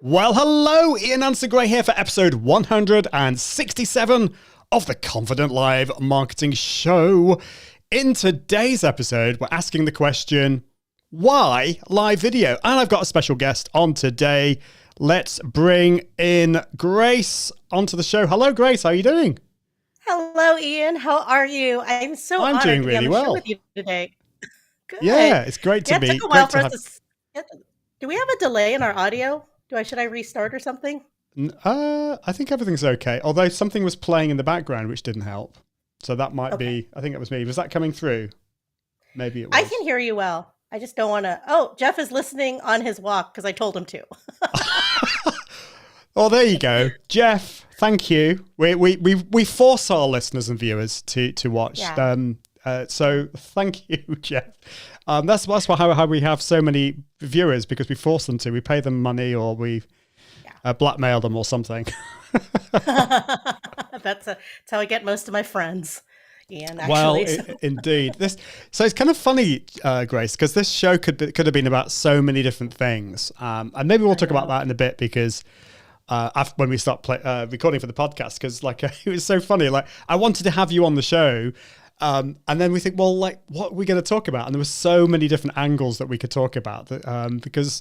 Well, hello, Ian Anderson Gray here for episode 167 of the Confident Live Marketing Show. In today's episode, we're asking the question, why live video? And I've got a special guest on today. Let's bring in Grace onto the show. Hello, Grace. How are you doing? Hello, Ian. How are you? I'm honored doing to be really on the show well with you today. Good. Yeah, it's great to be. It took a while for us to. Do we have a delay in our audio? Should I restart or something? I think everything's okay. Although something was playing in the background, which didn't help. So that might be, I think it was me. Was that coming through? Maybe it was. I can hear you well. I just don't want to. Oh, Jeff is listening on his walk because I told him to. Oh, there you go. Jeff, thank you. We force our listeners and viewers to watch. Yeah. So thank you, Jeff. That's how we have so many viewers, because we force them to. We pay them money or we blackmail them or something. That's how I get most of my friends, Ian, actually. Well, indeed. So it's kind of funny, Grace, because this show could have been about so many different things. And maybe we'll talk about that in a bit, because when we start recording for the podcast, because it was so funny. I wanted to have you on the show. And then we think, well, what are we going to talk about? And there were so many different angles that we could talk about because,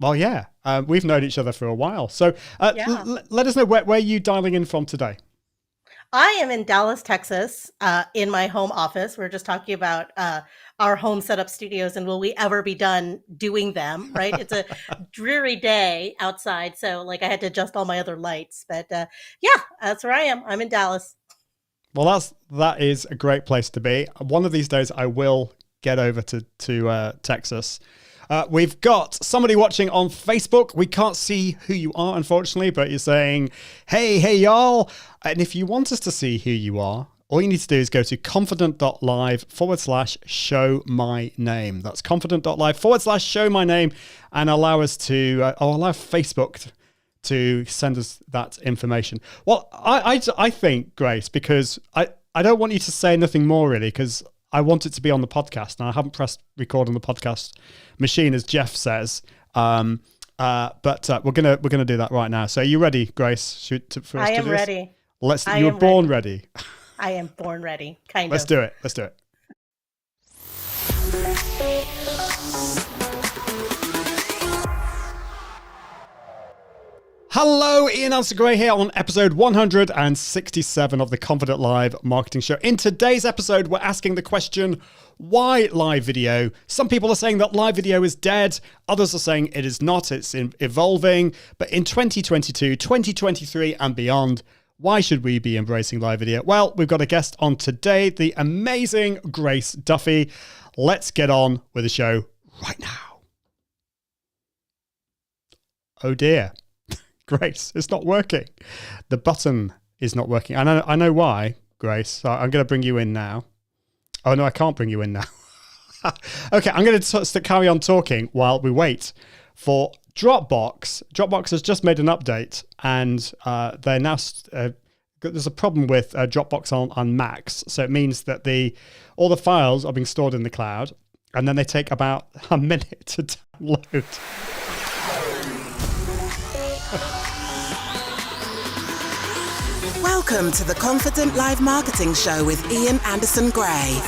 we've known each other for a while. So let us know where are you dialing in from today? I am in Dallas, Texas, in my home office. We're just talking about our home setup studios and will we ever be done doing them, right? It's a dreary day outside. So I had to adjust all my other lights. But that's where I am. I'm in Dallas. Well, that is a great place to be. One of these days, I will get over to Texas. We've got somebody watching on Facebook. We can't see who you are, unfortunately, but you're saying, hey, y'all. And if you want us to see who you are, all you need to do is go to confident.live/show my name. That's confident.live/show my name, and allow us to, allow Facebook to send us that information. Well, I think, Grace, because I don't want you to say nothing more really, because I want it to be on the podcast, and I haven't pressed record on the podcast machine, as Jeff says. But we're gonna do that right now. So are you ready, Grace? I am ready. You were born ready. I am born ready. Kind of. Let's do it. Hello, Ian Anderson Gray here on episode 167 of the Confident Live Marketing Show. In today's episode, we're asking the question, why live video? Some people are saying that live video is dead. Others are saying it is not. It's evolving. But in 2022, 2023 and beyond, why should we be embracing live video? Well, we've got a guest on today, the amazing Grace Duffy. Let's get on with the show right now. Oh dear. Grace, it's not working. The button is not working. I know why, Grace. So I'm going to bring you in now. Oh, no, I can't bring you in now. Okay, I'm going to carry on talking while we wait for Dropbox. Dropbox has just made an update, and they're now... there's a problem with Dropbox on Macs. So it means that all the files are being stored in the cloud, and then they take about a minute to download. Welcome to the Confident Live Marketing Show with Ian Anderson Gray.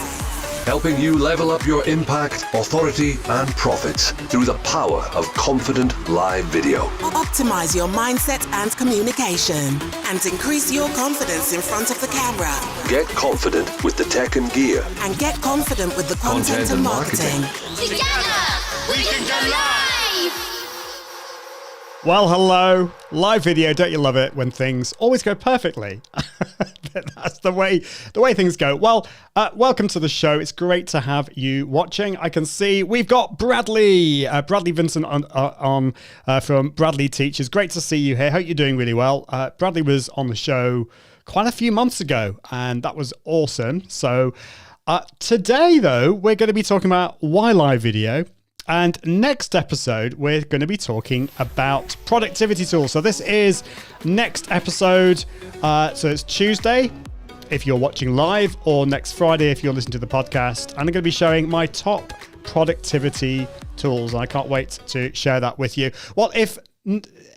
Helping you level up your impact, authority, and profits through the power of confident live video. Optimize your mindset and communication and increase your confidence in front of the camera. Get confident with the tech and gear. And get confident with the content and marketing. Together, we can go live! Well, hello. Live video, don't you love it when things always go perfectly? That's the way things go. Well, welcome to the show. It's great to have you watching. I can see we've got Bradley Vincent on from Bradley Teaches. Great to see you here. Hope you're doing really well. Bradley was on the show quite a few months ago, and that was awesome. So today, though, we're going to be talking about why live video. And next episode, we're going to be talking about productivity tools. So this is next episode. So it's Tuesday if you're watching live, or next Friday if you're listening to the podcast. And I'm going to be showing my top productivity tools. I can't wait to share that with you. Well, if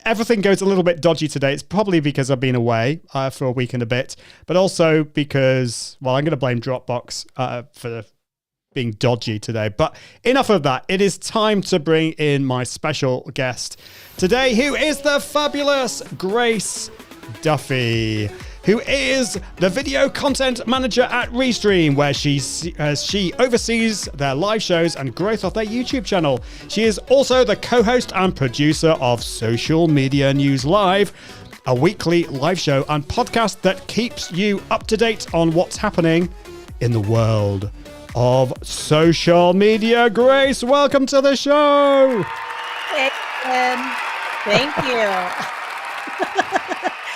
everything goes a little bit dodgy today, it's probably because I've been away for a week and a bit, but also because, well, I'm going to blame Dropbox for being dodgy today. But enough of that. It is time to bring in my special guest today, who is the fabulous Grace Duffy, who is the video content manager at Restream, where she oversees their live shows and growth of their YouTube channel. She is also the co-host and producer of Social Media News Live, a weekly live show and podcast that keeps you up to date on what's happening in the world of social media. Grace, welcome to the show. Hey, thank you.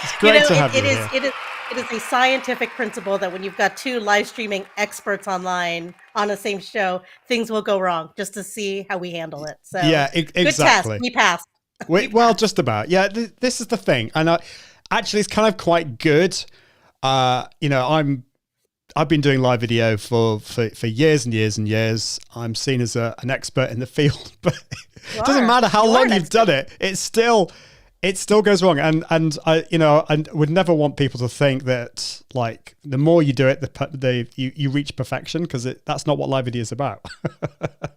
It's great to have you here. It is a scientific principle that when you've got two live streaming experts online on the same show, things will go wrong, just to see how we handle it. So yeah, exactly. Good test. We passed. Well, just about. Yeah, this is the thing. And actually, it's kind of quite good. I've been doing live video for years and years and years. I'm seen as an expert in the field, but it doesn't matter how long you've done it. It still goes wrong. And I would never want people to think that, like, the more you do it, you reach perfection, because that's not what live video is about.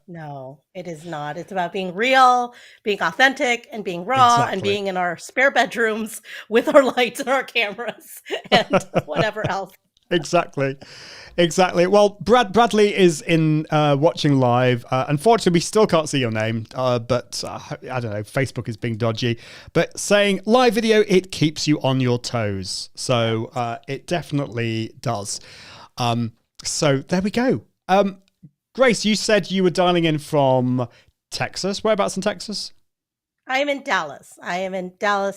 No, it is not. It's about being real, being authentic, and being raw, and being in our spare bedrooms with our lights and our cameras and whatever else. Exactly. Well, Bradley is in watching live. Unfortunately, we still can't see your name, but I don't know, Facebook is being dodgy. But saying live video, it keeps you on your toes. So it definitely does. So there we go. Grace, you said you were dialing in from Texas. Whereabouts in Texas? I am in Dallas.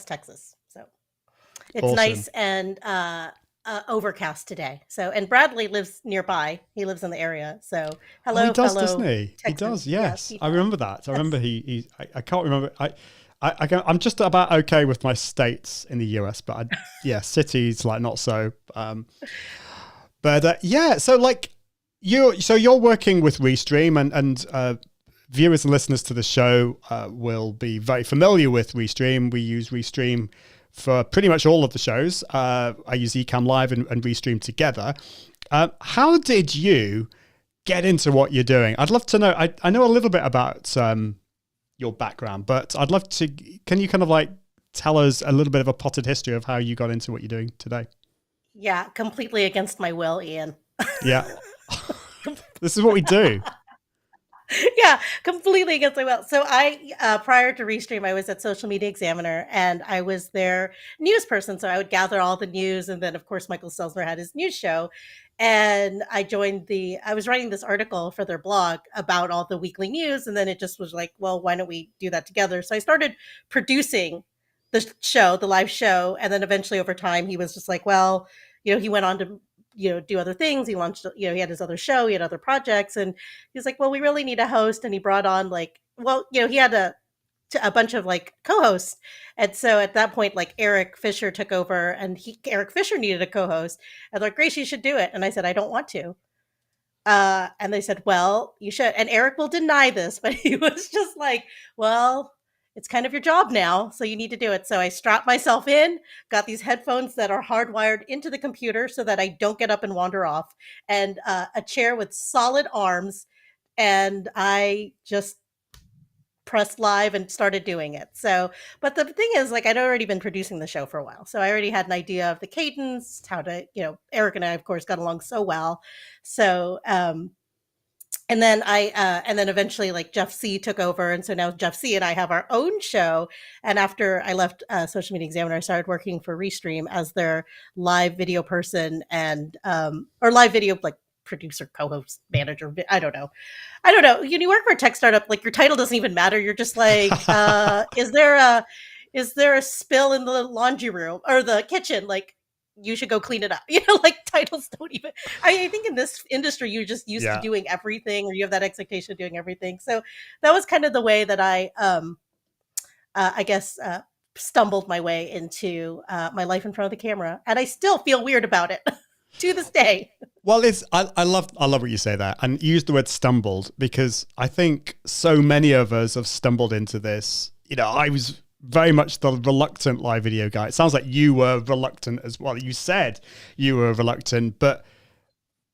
Texas. So it's awesome. Nice and overcast today. So, and Bradley lives nearby. He lives in the area. So, hello, he does, fellow doesn't he? Texans. He does. Yes, he I does. remember that. I remember I can't remember. I'm just about okay with my states in the US, but cities like not so. So like you're working with Restream, and viewers and listeners to the show will be very familiar with Restream. We use Restream for pretty much all of the shows. I use Ecamm Live and Restream together. How did you get into what you're doing? I'd love to know. I know a little bit about your background, but I'd love to, can you kind of like tell us a little bit of a potted history of how you got into what you're doing today? Yeah, completely against my will, Ian. Yeah. This is what we do. Yeah, completely against my will. So I, prior to Restream, I was at Social Media Examiner, and I was their news person. So I would gather all the news, and then of course Michael Stelzner had his news show, and I was writing this article for their blog about all the weekly news, and then it just was like, well, why don't we do that together? So I started producing the live show, and then eventually over time he was just like, well, he went on to do other things. He launched, he had his other show, he had other projects, and he's like, well, we really need a host. And he brought on he had a bunch of like co-hosts. And so at that point, like Eric Fisher took over, and Eric Fisher needed a co-host. And they're like, Grace, you should do it. And I said, I don't want to. And they said, well, you should. And Eric will deny this, but he was just like, well, it's kind of your job now, so you need to do it. So I strapped myself in, got these headphones that are hardwired into the computer so that I don't get up and wander off, and a chair with solid arms, and I just pressed live and started doing it. So, but the thing is, like, I'd already been producing the show for a while, so I already had an idea of the cadence, how to, Eric and I, of course, got along so well. So, and then eventually like Jeff C took over. And so now Jeff C and I have our own show. And after I left Social Media Examiner, I started working for Restream as their live video person and, or live video, like producer, co-host, manager. I don't know. You work for a tech startup, like your title doesn't even matter. You're just like, is there a spill in the laundry room or the kitchen? Like, you should go clean it up. Like titles don't even, I think in this industry, you're just used to doing everything, or you have that expectation of doing everything. So that was kind of the way that I guess, stumbled my way into my life in front of the camera. And I still feel weird about it to this day. Well, I love what you say there, and you used the word stumbled, because I think so many of us have stumbled into this. I was very much the reluctant live video guy. It sounds like you were reluctant as well. You said you were reluctant, but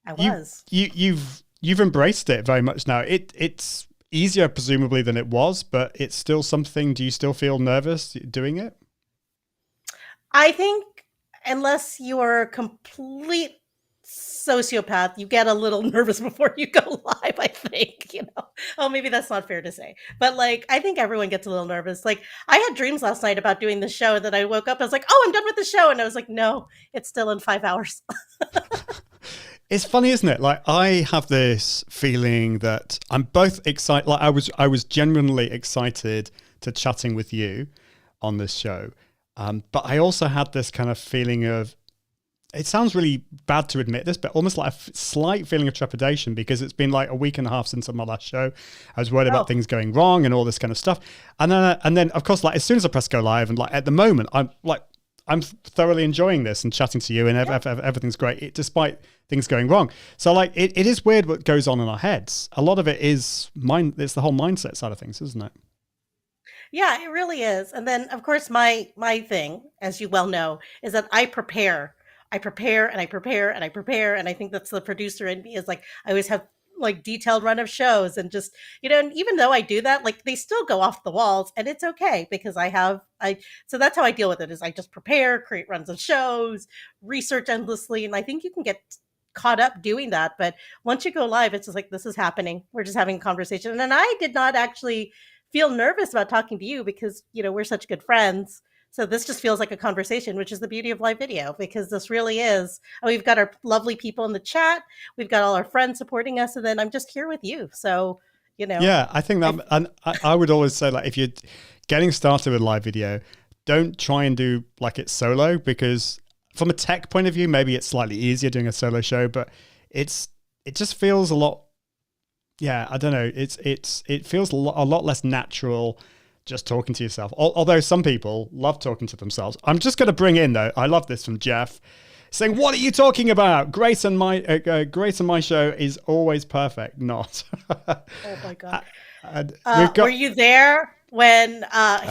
I was. You've embraced it very much now. It's easier presumably than it was, but it's still something. Do you still feel nervous doing it? I think unless you are a complete sociopath, you get a little nervous before you go live, I think, Oh, maybe that's not fair to say. But like, I think everyone gets a little nervous. Like, I had dreams last night about doing the show that I woke up, I was like, oh, I'm done with the show. And I was like, no, it's still in 5 hours. It's funny, isn't it? Like, I have this feeling that I'm both excited. Like, I was genuinely excited to chatting with you on this show. But I also had this kind of feeling of, it sounds really bad to admit this, but almost like a slight feeling of trepidation, because it's been like a week and a half since my last show. I was worried about things going wrong and all this kind of stuff. And then of course, like, as soon as I press go live, and like at the moment, I'm thoroughly enjoying this and chatting to you, and everything's great, despite things going wrong. So like, it is weird what goes on in our heads. A lot of it is it's the whole mindset side of things, isn't it? Yeah, it really is. And then of course my thing, as you well know, is that I prepare and I prepare and I prepare. And I think that's the producer in me, is like, I always have like detailed run of shows, and just, and even though I do that, like, they still go off the walls, and it's okay, because so that's how I deal with it, is I just prepare, create runs of shows, research endlessly. And I think you can get caught up doing that. But once you go live, it's just like, this is happening. We're just having a conversation. And I did not actually feel nervous about talking to you, because, we're such good friends. So this just feels like a conversation, which is the beauty of live video, because this really is. We've got our lovely people in the chat. We've got all our friends supporting us. And then I'm just here with you. So, Yeah, I think that, and I would always say, like, if you're getting started with live video, don't try and do like it solo, because from a tech point of view, maybe it's slightly easier doing a solo show, but it just feels a lot. Yeah, I don't know. It feels a lot less natural just talking to yourself. Although some people love talking to themselves. I'm just going to bring in, though, I love this from Jeff, saying, "What are you talking about? Grace and my show is always perfect." Not. Oh my God. Were you there when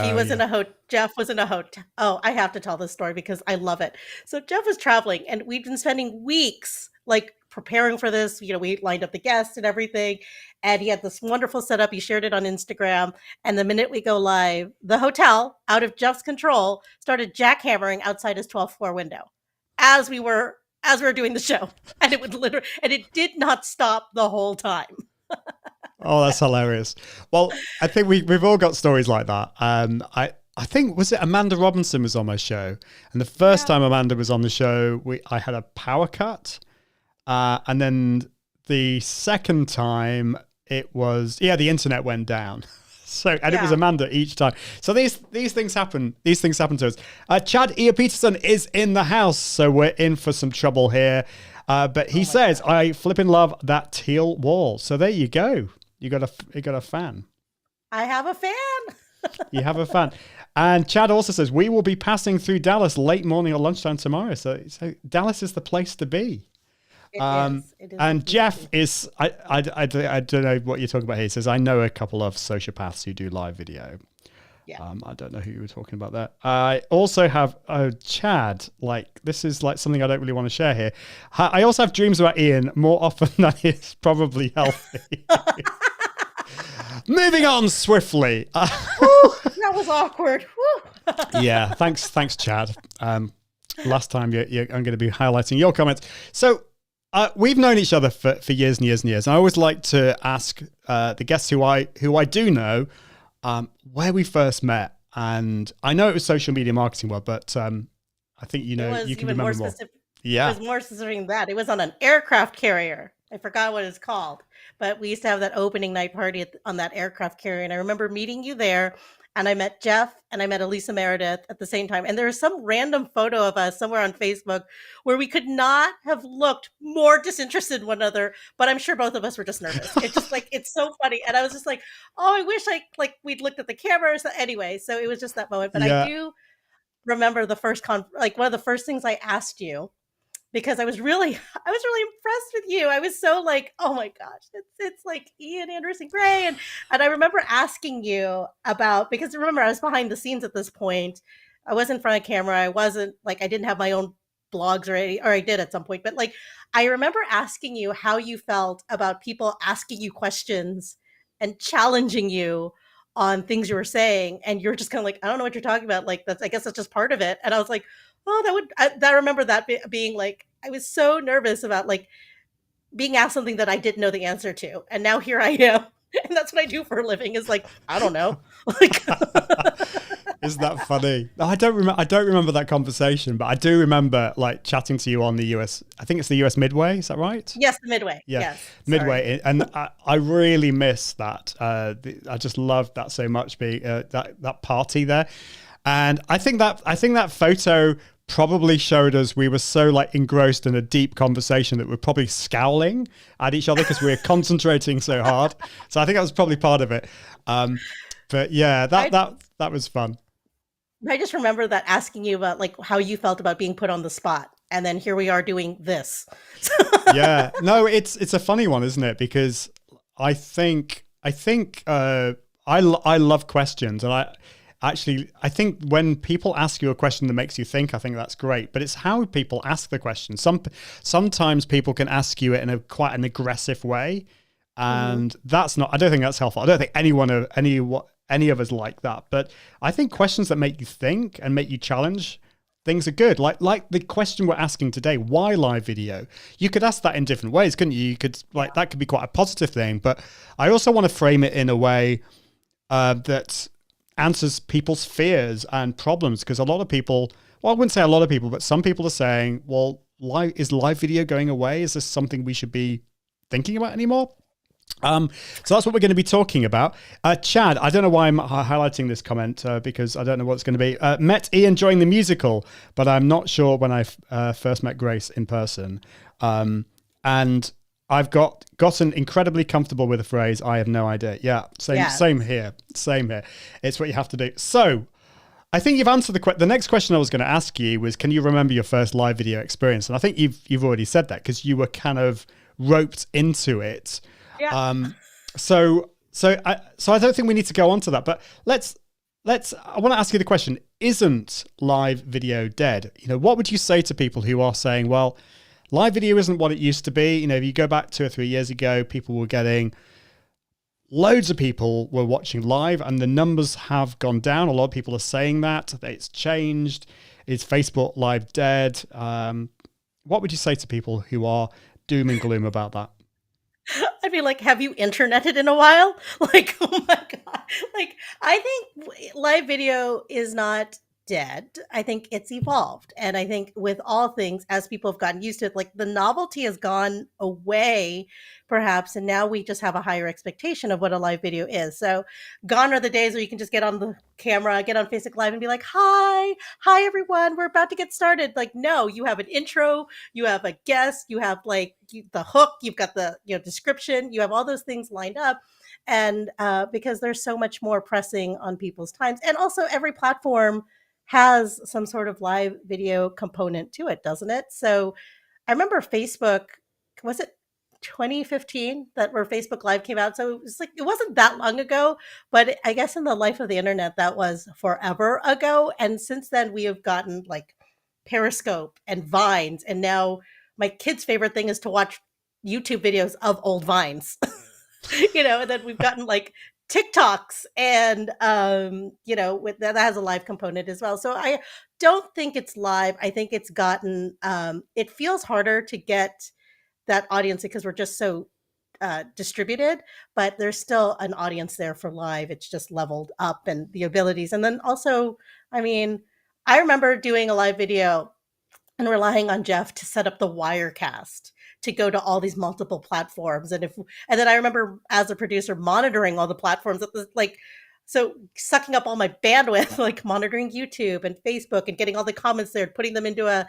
he was yeah. in a hotel? Jeff was in a hotel. Oh, I have to tell this story because I love it. So Jeff was traveling, and we'd been spending weeks like preparing for this. We lined up the guests and everything, and he had this wonderful setup. He shared it on Instagram, and the minute we go live, the hotel, out of Jeff's control, started jackhammering outside his 12th floor window as we were doing the show, and it did not stop the whole time. Oh, that's hilarious. Well, I think we've all got stories like that. I think, was it Amanda Robinson was on my show, and the first time Amanda was on the show, I had a power cut, and then the second time it was the internet went down. So, and it was Amanda each time. So these things happen. These things happen to us. Chad E. Peterson is in the house, so we're in for some trouble here. But he says, God, "I flipping love that teal wall." So there you go. You got a fan. I have a fan. You have a fan. And Chad also says, "We will be passing through Dallas late morning or lunchtime tomorrow." So Dallas is the place to be. It is and Jeff is, I don't know what you're talking about here. He says, "I know a couple of sociopaths who do live video." Yeah. I don't know who you were talking about there. I also have Chad. Like, this is like something I don't really want to share here. I also have dreams about Ian more often than is probably healthy. Moving on swiftly. That was awkward. Yeah, thanks, Chad. Last time I'm going to be highlighting your comments. So we've known each other for years and years and years. And I always like to ask the guests who I do know where we first met. And I know it was social media marketing world, but I think you can remember more. Yeah, it was more specific than that. It was on an aircraft carrier. I forgot what it's called, but we used to have that opening night party on that aircraft carrier. And I remember meeting you there, and I met Jeff and I met Elisa Meredith at the same time. And there was some random photo of us somewhere on Facebook where we could not have looked more disinterested in one another, but I'm sure both of us were just nervous. It's just like, it's so funny. And I was just like, oh, I wish we'd looked at the cameras. Anyway, so it was just that moment. But I do remember the first one of the first things I asked you, because I was really impressed with you. I was so like, oh my gosh, it's like Ian Anderson Gray. And I remember asking you about, because remember, I was behind the scenes at this point. I wasn't in front of camera. I wasn't like, I didn't have my own blogs or I did at some point, but like, I remember asking you how you felt about people asking you questions and challenging you on things you were saying. And you're just kind of like, I don't know what you're talking about. Like, I guess that's just part of it. And I was like, oh, I remember that being like, I was so nervous about like being asked something that I didn't know the answer to. And now here I am. And that's what I do for a living is like, I don't know. Like, Isn't that funny? I don't remember that conversation, but I do remember like chatting to you on the US. I think it's the US Midway. Is that right? yes, the Midway. Yeah, Yes. Midway, and I really miss that. I just loved that so much. Being that party there, and I think that photo probably showed us we were so like engrossed in a deep conversation that we're probably scowling at each other because we were concentrating so hard. So I think that was probably part of it. But yeah, that was fun. I just remember that asking you about like how you felt about being put on the spot. And then here we are doing this. Yeah, no, it's a funny one, isn't it? Because I think I love questions, and I think when people ask you a question that makes you think, I think that's great. But it's how people ask the question. Sometimes people can ask you it in quite an aggressive way, and that's not. I don't think that's helpful. I don't think any of us like that. But I think questions that make you think and make you challenge things are good. Like the question we're asking today, why live video? You could ask that in different ways, couldn't you? You could that could be quite a positive thing. But I also want to frame it in a way that answers people's fears and problems, because a lot of people, well, I wouldn't say a lot of people, but some people are saying, well, is live video going away? Is this something we should be thinking about anymore? So that's what we're going to be talking about. Chad, I don't know why I'm highlighting this comment because I don't know what it's going to be. Met Ian enjoying the musical, but I'm not sure when I first met Grace in person. And I've gotten incredibly comfortable with the phrase, I have no idea. Yeah, same here. It's what you have to do. So I think you've answered the next question I was going to ask you was, can you remember your first live video experience? And I think you've already said that because you were kind of roped into it. Yeah. So I don't think we need to go on to that, but I want to ask you the question, isn't live video dead? You know, what would you say to people who are saying, well, live video isn't what it used to be? You know, if you go back 2 or 3 years ago, loads of people were watching live and the numbers have gone down. A lot of people are saying that it's changed. Is Facebook Live dead? What would you say to people who are doom and gloom about that? I'd be like, have you interneted in a while? Like, oh my God. Like, I think live video is not dead. I think it's evolved. And I think with all things, as people have gotten used to it, like the novelty has gone away, perhaps. And now we just have a higher expectation of what a live video is. So gone are the days where you can just get on the camera, get on Facebook Live and be like, hi, everyone, we're about to get started. Like, no, you have an intro, you have a guest, you have like the hook, you've got the description, you have all those things lined up. And because there's so much more pressing on people's times. And also every platform has some sort of live video component to it, doesn't it? So I remember Facebook, was it 2015 where Facebook Live came out? So it was like, it wasn't that long ago, but I guess in the life of the internet, that was forever ago. And since then we have gotten like Periscope and Vines. And now my kid's favorite thing is to watch YouTube videos of old Vines, and then we've gotten like TikToks and, with that has a live component as well. So I don't think it's live. I think it's gotten, it feels harder to get that audience because we're just so distributed, but there's still an audience there for live. It's just leveled up and the abilities. And then also, I mean, I remember doing a live video and relying on Jeff to set up the Wirecast to go to all these multiple platforms. And then I remember as a producer monitoring all the platforms so sucking up all my bandwidth, like monitoring YouTube and Facebook and getting all the comments there, putting them into a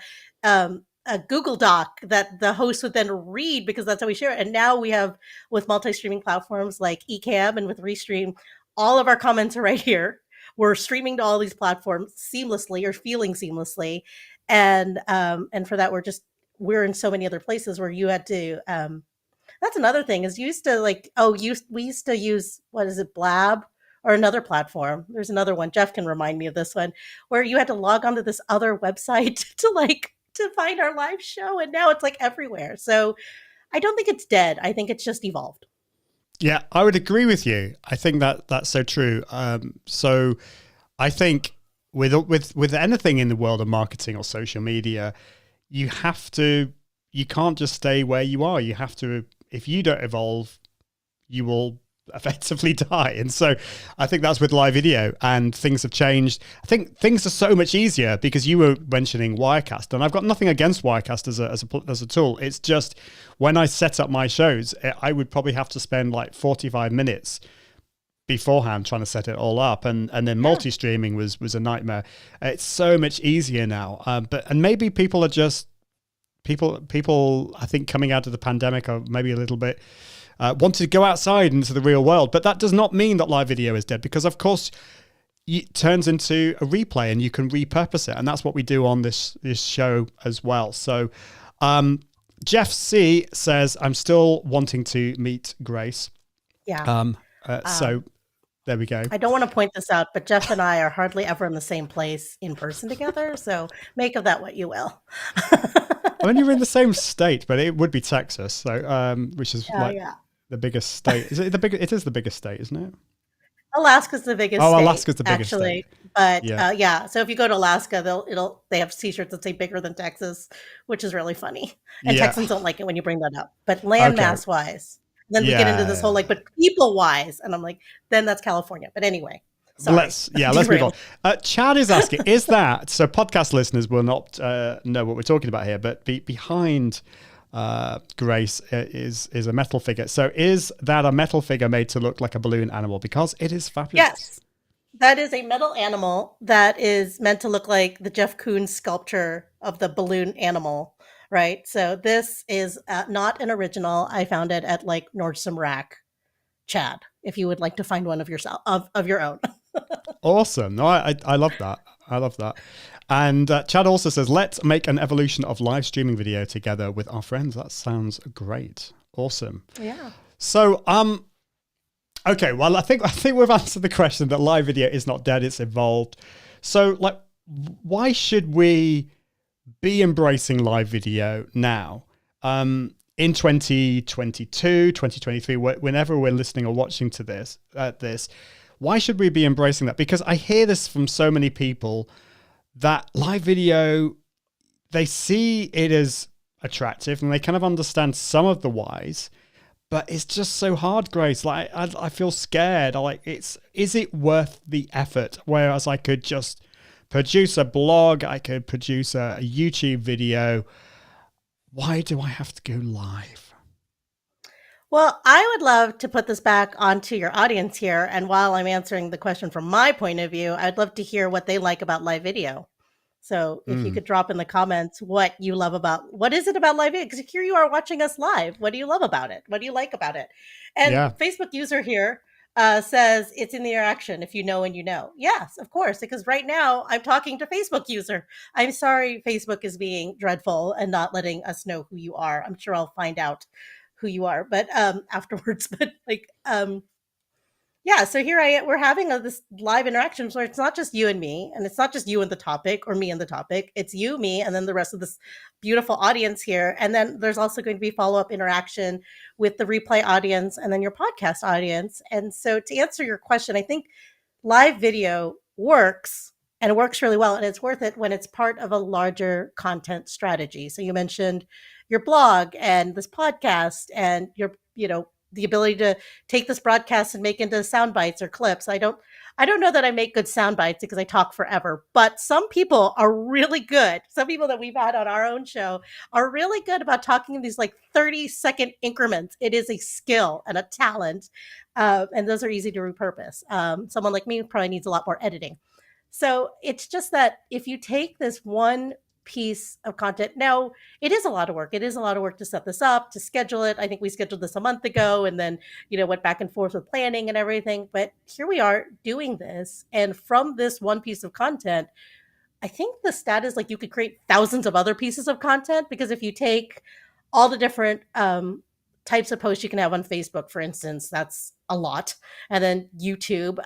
Google Doc that the host would then read because that's how we share it. And now we have, with multi-streaming platforms like Ecamm and with Restream, all of our comments are right here. We're streaming to all these platforms seamlessly or feeling seamlessly. And for that, we're in so many other places where you had to, that's another thing is you used to we used to use, what is it, Blab or another platform. There's another one. Jeff can remind me of this one where you had to log onto this other website to find our live show. And now it's like everywhere. So I don't think it's dead. I think it's just evolved. Yeah, I would agree with you. I think that that's so true. So I think with anything in the world of marketing or social media, you can't just stay where you are. You have to, if you don't evolve, you will effectively die. And so I think that's with live video, and things have changed. I think things are so much easier because you were mentioning Wirecast, and I've got nothing against Wirecast as a tool. It's just when I set up my shows, I would probably have to spend like 45 minutes beforehand trying to set it all up, and then multi-streaming was a nightmare. It's so much easier now, and maybe people are just people I think coming out of the pandemic are maybe a little bit wanted to go outside into the real world. But that does not mean that live video is dead, because of course it turns into a replay and you can repurpose it, and that's what we do on this show as well. So Jeff C says, I'm still wanting to meet Grace. So there we go. I don't want to point this out, but Jeff and I are hardly ever in the same place in person together. So make of that what you will. I mean, you're in the same state, but it would be Texas, so which is the biggest state. Is it the biggest? It is the biggest state, isn't it? Alaska's the biggest state. Oh, Alaska's the biggest actually. state. But so if you go to Alaska, they have t-shirts that say bigger than Texas, which is really funny. And Texans don't like it when you bring that up. But landmass wise, then we get into this whole but people wise, and I'm like, then that's California. But anyway. Sorry. Let's move on. Chad is asking, is that, so podcast listeners will not know what we're talking about here, but behind Grace is a metal figure. So is that a metal figure made to look like a balloon animal? Because it is fabulous. Yes, that is a metal animal that is meant to look like the Jeff Koons sculpture of the balloon animal, right? So this is not an original. I found it at like Nordstrom Rack, Chad, if you would like to find one of yourself of your own. Awesome. No, I love that. I love that. And Chad also says, let's make an evolution of live streaming video together with our friends. That sounds great. Awesome. Yeah. So, okay. Well, I think we've answered the question that live video is not dead. It's evolved. So like, why should we be embracing live video now? In 2022, 2023, whenever we're listening or watching to this, why should we be embracing that? Because I hear this from so many people that live video, they see it as attractive and they kind of understand some of the whys, but it's just so hard, Grace. Like I feel scared. Is it worth the effort? Whereas I could just produce a blog, I could produce a YouTube video. Why do I have to go live? Well, I would love to put this back onto your audience here. And while I'm answering the question from my point of view, I'd love to hear what they like about live video. So if you could drop in the comments what you love what is it about live video? Because here you are watching us live. What do you love about it? What do you like about it? And Facebook user here says it's in the interaction. If you know and you know. Yes, of course. Because right now I'm talking to Facebook user. I'm sorry Facebook is being dreadful and not letting us know who you are. I'm sure I'll find out who you are, but afterwards. But so here we're having this live interaction where it's not just you and me, and it's not just you and the topic or me and the topic. It's you, me, and then the rest of this beautiful audience here. And then there's also going to be follow-up interaction with the replay audience and then your podcast audience. And so to answer your question, I think live video works, and it works really well, and it's worth it when it's part of a larger content strategy. So you mentioned your blog and this podcast and the ability to take this broadcast and make into sound bites or clips. I don't know that I make good sound bites because I talk forever, but some people are really good. Some people that we've had on our own show are really good about talking in these like 30-second increments. It is a skill and a talent. And those are easy to repurpose. Someone like me probably needs a lot more editing. So it's just that if you take this one piece of content, now it is a lot of work. It is a lot of work to set this up, to schedule it. I think we scheduled this a month ago and then, went back and forth with planning and everything. But here we are doing this. And from this one piece of content, I think the stat is like you could create thousands of other pieces of content, because if you take all the different types of posts you can have on Facebook, for instance, that's a lot. And then YouTube,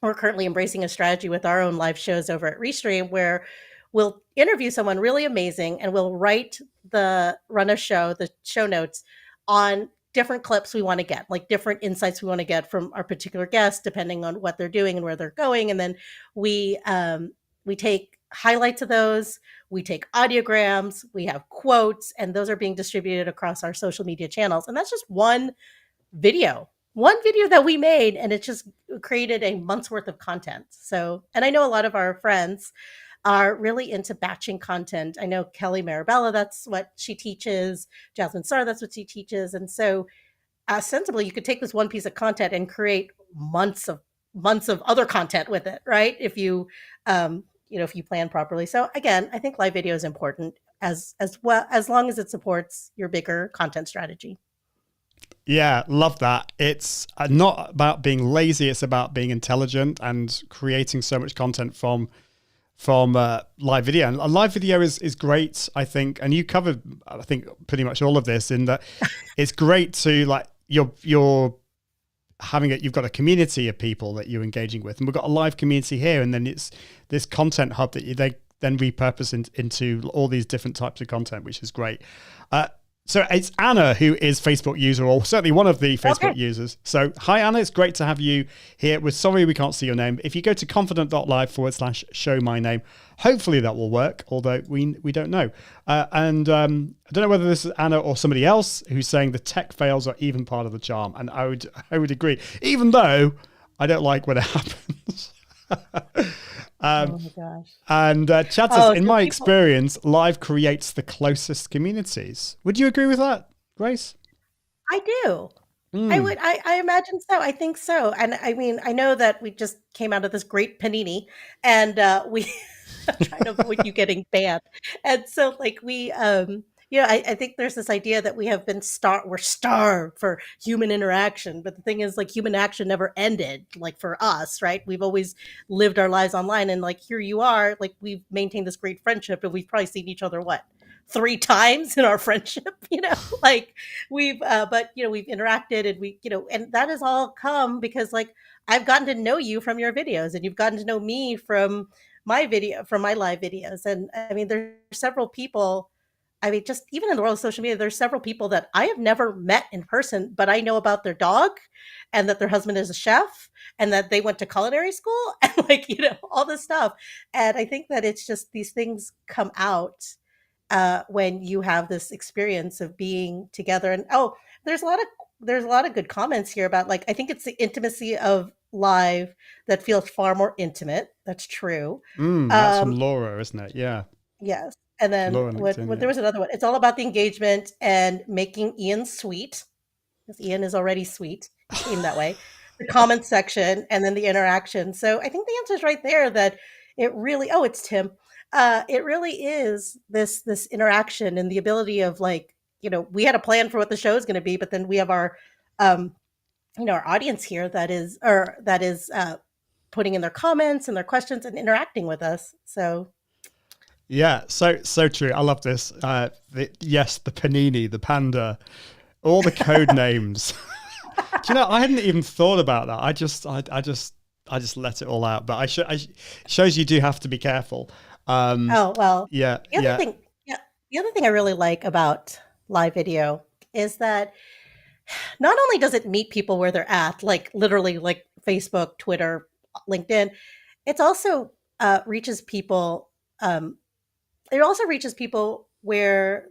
we're currently embracing a strategy with our own live shows over at Restream where we'll interview someone really amazing and we'll run a show, the show notes on different clips we want to get, like different insights we want to get from our particular guest, depending on what they're doing and where they're going. And then we take highlights of those, we take audiograms, we have quotes, and those are being distributed across our social media channels. And that's just one video that we made, and it just created a month's worth of content. So, and I know a lot of our friends are really into batching content. I know Kelly Marabella, that's what she teaches. Jasmine Sar, that's what she teaches. And so sensibly, you could take this one piece of content and create months of other content with it, right? If you, if you plan properly. So again, I think live video is important as well, as long as it supports your bigger content strategy. Yeah, love that. It's not about being lazy. It's about being intelligent and creating so much content from live video. And live video is great, I think. And you covered, I think, pretty much all of this in that it's great to like you're having it. You've got a community of people that you're engaging with, and we've got a live community here. And then it's this content hub that they then repurpose into all these different types of content, which is great. So it's Anna who is Facebook user, or certainly one of the Facebook users. So hi, Anna. It's great to have you here. We're sorry we can't see your name. If you go to confident.live/show my name, hopefully that will work, although we don't know. I don't know whether this is Anna or somebody else who's saying the tech fails are even part of the charm. And I would agree, even though I don't like when it happens. Oh my gosh. And Chatters, in my experience, live creates the closest communities. Would you agree with that, Grace? I do. I imagine so. I think so. And I mean, I know that we just came out of this great panini, and we trying to avoid you getting banned. And so like I think there's this idea that we have been we're starved for human interaction. But the thing is, like, human action never ended, like, for us, right? We've always lived our lives online. And like, here you are, like, we've maintained this great friendship, and we've probably seen each other, 3 times in our friendship, like we've interacted, and and that has all come because like I've gotten to know you from your videos, and you've gotten to know me from my live videos. And I mean, there's several people, I mean, just even in the world of social media, there's several people that I have never met in person, but I know about their dog, and that their husband is a chef, and that they went to culinary school, and all this stuff. And I think that it's just these things come out when you have this experience of being together. And there's a lot of good comments here about, like, I think it's the intimacy of live that feels far more intimate. That's true. That's from Laura, isn't it? Yeah. Yes. And then there was another one. It's all about the engagement and making Ian sweet, because Ian is already sweet. He came that way. The comment section, and then the interaction. So I think the answer is right there, that it really, it's Tim. It really is this interaction and the ability of, like, we had a plan for what the show is going to be, but then we have our, our audience here that is putting in their comments and their questions and interacting with us. So. Yeah, so true. I love this. The panini, the panda, all the code names. Do you know, I hadn't even thought about that. I just let it all out. But shows you do have to be careful. Yeah. The other thing I really like about live video is that not only does it meet people where they're at, like literally like Facebook, Twitter, LinkedIn, it's also reaches people. It also reaches people where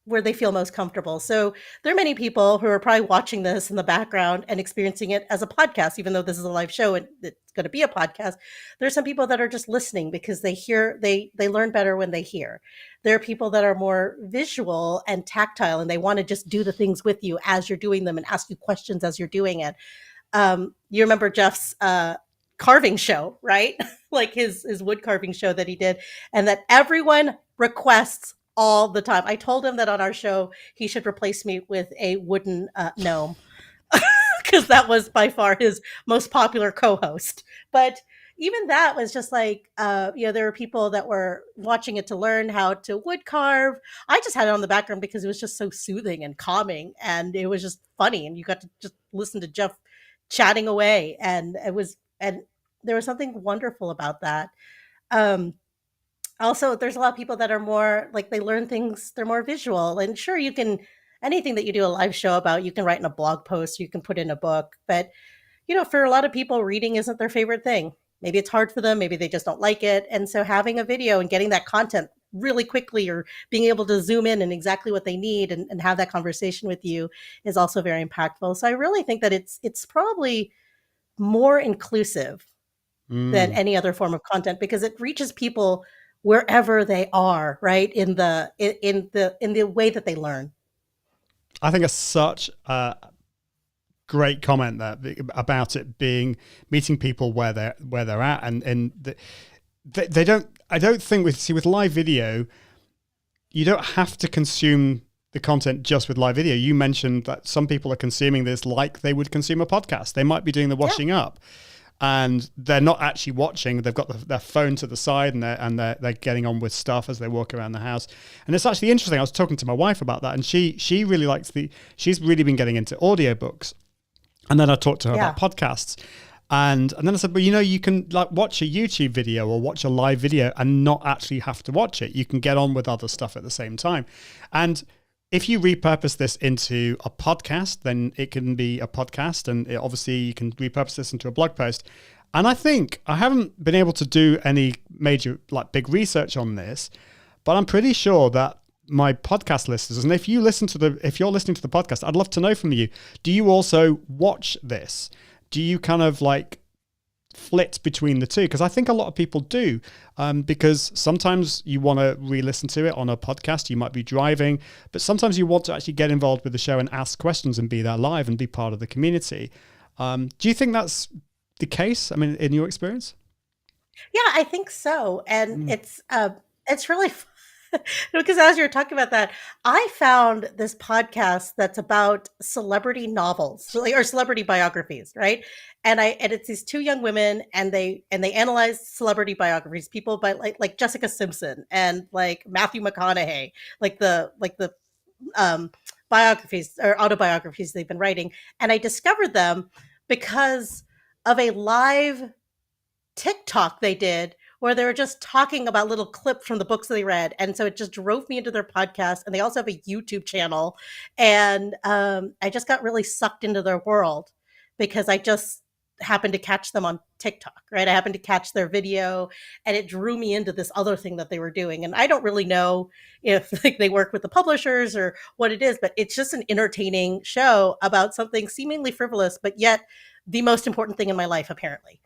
they feel most comfortable. So there are many people who are probably watching this in the background and experiencing it as a podcast, even though this is a live show and it's going to be a podcast. There's some people that are just listening because they learn better when they hear. There are people that are more visual and tactile, and they want to just do the things with you as you're doing them and ask you questions as you're doing it. You remember Jeff's carving show, right? Like his wood carving show that he did, and that everyone requests all the time. I told him that on our show he should replace me with a wooden gnome, because that was by far his most popular co-host. But even that was just like, there were people that were watching it to learn how to wood carve. I just had it on the background because it was just so soothing and calming, and it was just funny, and you got to just listen to Jeff chatting away, and there was something wonderful about that. Um, Also, there's a lot of people that are more like they learn things, they're more visual. And sure, you can anything that you do a live show about, you can write in a blog post, you can put in a book. But, for a lot of people, reading isn't their favorite thing. Maybe it's hard for them, maybe they just don't like it. And so having a video and getting that content really quickly, or being able to zoom in and exactly what they need, and have that conversation with you, is also very impactful. So I really think that it's probably more inclusive than Mm. any other form of content, because it reaches people wherever they are, right? In the way that they learn. I think it's such a great comment there about it being meeting people where they're at, and they don't. I don't think with live video, you don't have to consume the content just with live video. You mentioned that some people are consuming this like they would consume a podcast. They might be doing the washing up, and they're not actually watching. They've got their phone to the side, and they're getting on with stuff as they walk around the house. And it's actually interesting. I was talking to my wife about that, and she really likes she's really been getting into audiobooks. And then I talked to her about podcasts. And then I said, well, you can like watch a YouTube video or watch a live video and not actually have to watch it. You can get on with other stuff at the same time. And if you repurpose this into a podcast, then it can be a podcast, and obviously you can repurpose this into a blog post. And I think I haven't been able to do any major like big research on this, but I'm pretty sure that my podcast listeners, and if you're listening to the podcast, I'd love to know from you. Do you also watch this? Do you kind of like flit between the two? Because I think a lot of people do, because sometimes you want to re-listen to it on a podcast. You might be driving, but sometimes you want to actually get involved with the show and ask questions and be there live and be part of the community. Do you think that's the case? I mean, in your experience? Yeah, I think so. And it's really fun. Because as you're talking about that, I found this podcast that's about celebrity novels, or celebrity biographies, right? And it's these two young women, and they analyze celebrity biographies, people by like Jessica Simpson and like Matthew McConaughey, like the biographies or autobiographies they've been writing. And I discovered them because of a live TikTok they did, where they were just talking about little clips from the books they read. And so it just drove me into their podcast. And they also have a YouTube channel. And I just got really sucked into their world because I just happened to catch them on TikTok, right? I happened to catch their video, and it drew me into this other thing that they were doing. And I don't really know if like they work with the publishers or what it is, but it's just an entertaining show about something seemingly frivolous, but yet the most important thing in my life, apparently.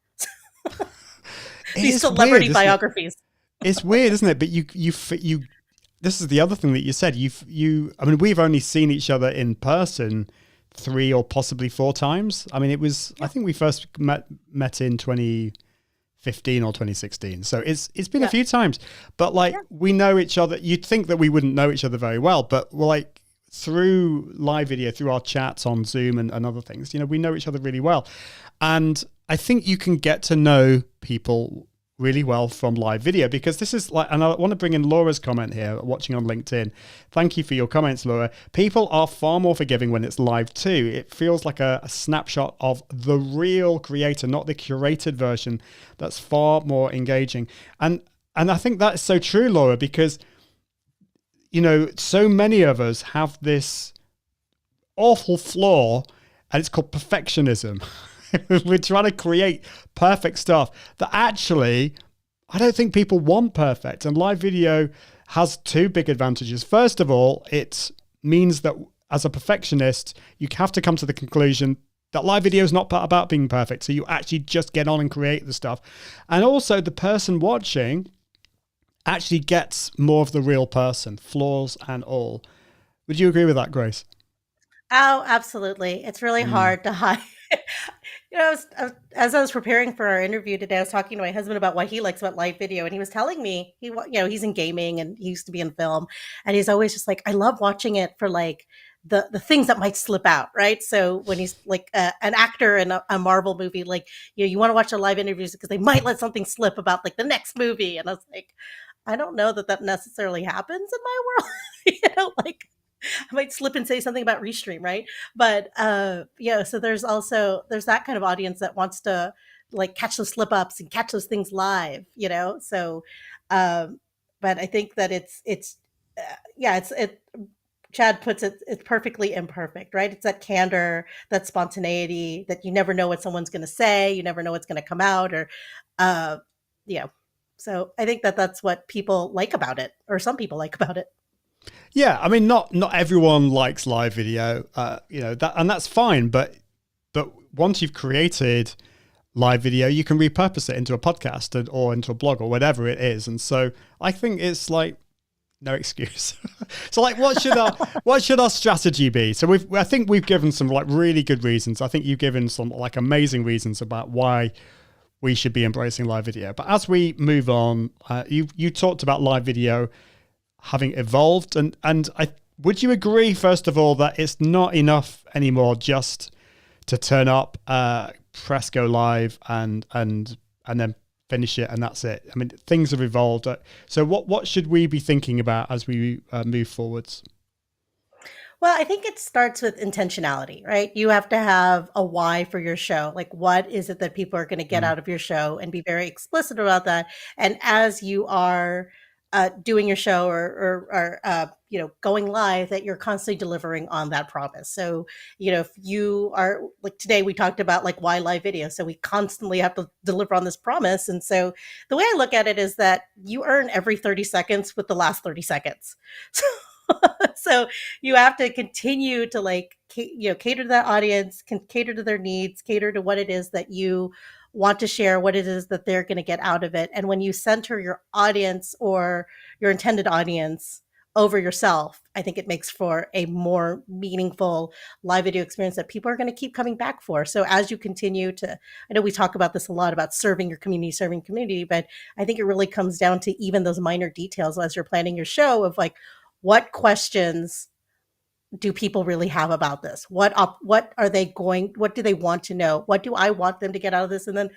These celebrity weird, biographies. It's weird, isn't it? But you. This is the other thing that you said. I mean, we've only seen each other in person 3 or possibly 4 times. I mean, it was. I think we first met in 2015 or 2016. So it's been a few times. But like we know each other. You'd think that we wouldn't know each other very well, but we're like through live video, through our chats on Zoom and other things. We know each other really well, and I think you can get to know people really well from live video, because this is like, and I want to bring in Laura's comment here, watching on LinkedIn. Thank you for your comments, Laura. People are far more forgiving when it's live too. It feels like a snapshot of the real creator, not the curated version. That's far more engaging. And I think that's so true, Laura, because, so many of us have this awful flaw, and it's called perfectionism. We're trying to create perfect stuff that actually, I don't think people want perfect. And live video has 2 big advantages. First of all, it means that as a perfectionist, you have to come to the conclusion that live video is not about being perfect. So you actually just get on and create the stuff. And also the person watching actually gets more of the real person, flaws and all. Would you agree with that, Grace? Oh, absolutely. It's really hard to hide. As I was preparing for our interview today, I was talking to my husband about what he likes about live video, and he was telling me he's in gaming and he used to be in film, and he's always just like, I love watching it for like the things that might slip out, right? So when he's like an actor in a Marvel movie, like, you want to watch the live interviews because they might let something slip about like the next movie. And I was like, I don't know that necessarily happens in my world. Like I might slip and say something about Restream, right? But so there's that kind of audience that wants to like catch those slip ups and catch those things live, So, but I think that it's Chad puts it's perfectly imperfect, right? It's that candor, that spontaneity, that you never know what someone's going to say, you never know what's going to come out, or, So I think that that's what people like about it, or some people like about it. Yeah, I mean, not everyone likes live video, and that's fine. But once you've created live video, you can repurpose it into a podcast or into a blog or whatever it is. And so I think it's like no excuse. So like, what should our strategy be? So I think we've given some like really good reasons. I think you've given some like amazing reasons about why we should be embracing live video. But as we move on, you talked about live video having evolved, and would you agree, first of all, that it's not enough anymore just to turn up, press go live, and then finish it, and that's it? I mean, things have evolved. So what should we be thinking about as we move forwards? Well, I think it starts with intentionality, right? You have to have a why for your show. Like, what is it that people are going to get out of your show, and be very explicit about that. And as you are doing your show or going live, that you're constantly delivering on that promise. So, if you are like today, we talked about like why live video. So we constantly have to deliver on this promise. And so the way I look at it is that you earn every 30 seconds with the last 30 seconds. So you have to continue to like, cater to that audience, can cater to their needs, cater to what it is that you want to share, what it is that they're going to get out of it. And when you center your audience or your intended audience over yourself, I think it makes for a more meaningful live video experience that people are going to keep coming back for. So as you continue to, I know we talk about this a lot about serving community, but I think it really comes down to even those minor details as you're planning your show of like, what questions do people really have about this? What do they want to know? What do I want them to get out of this? And then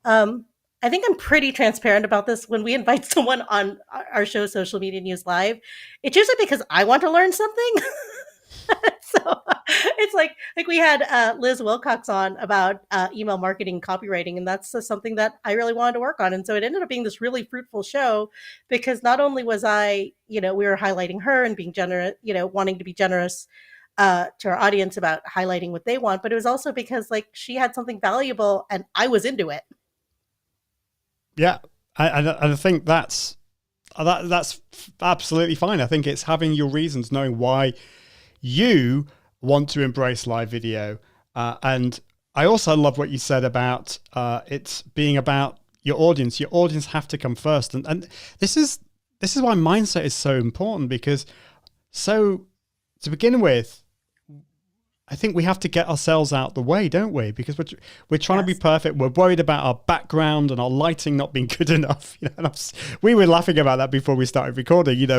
I think I'm pretty transparent about this. When we invite someone on our show, Social Media News Live, it's usually because I want to learn something. So it's like we had Liz Wilcox on about email marketing copywriting, and that's something that I really wanted to work on. And so it ended up being this really fruitful show, because not only was I, we were highlighting her and being generous, wanting to be generous to our audience about highlighting what they want, but it was also because like she had something valuable and I was into it. Yeah, I think that's absolutely fine. I think it's having your reasons, knowing why you want to embrace live video. And I also love what you said about it's being about your audience. Your audience have to come first. And this is why mindset is so important, because to begin with, I think we have to get ourselves out the way, don't we? Because we're trying to be perfect. We're worried about our background and our lighting not being good enough. We were laughing about that before we started recording.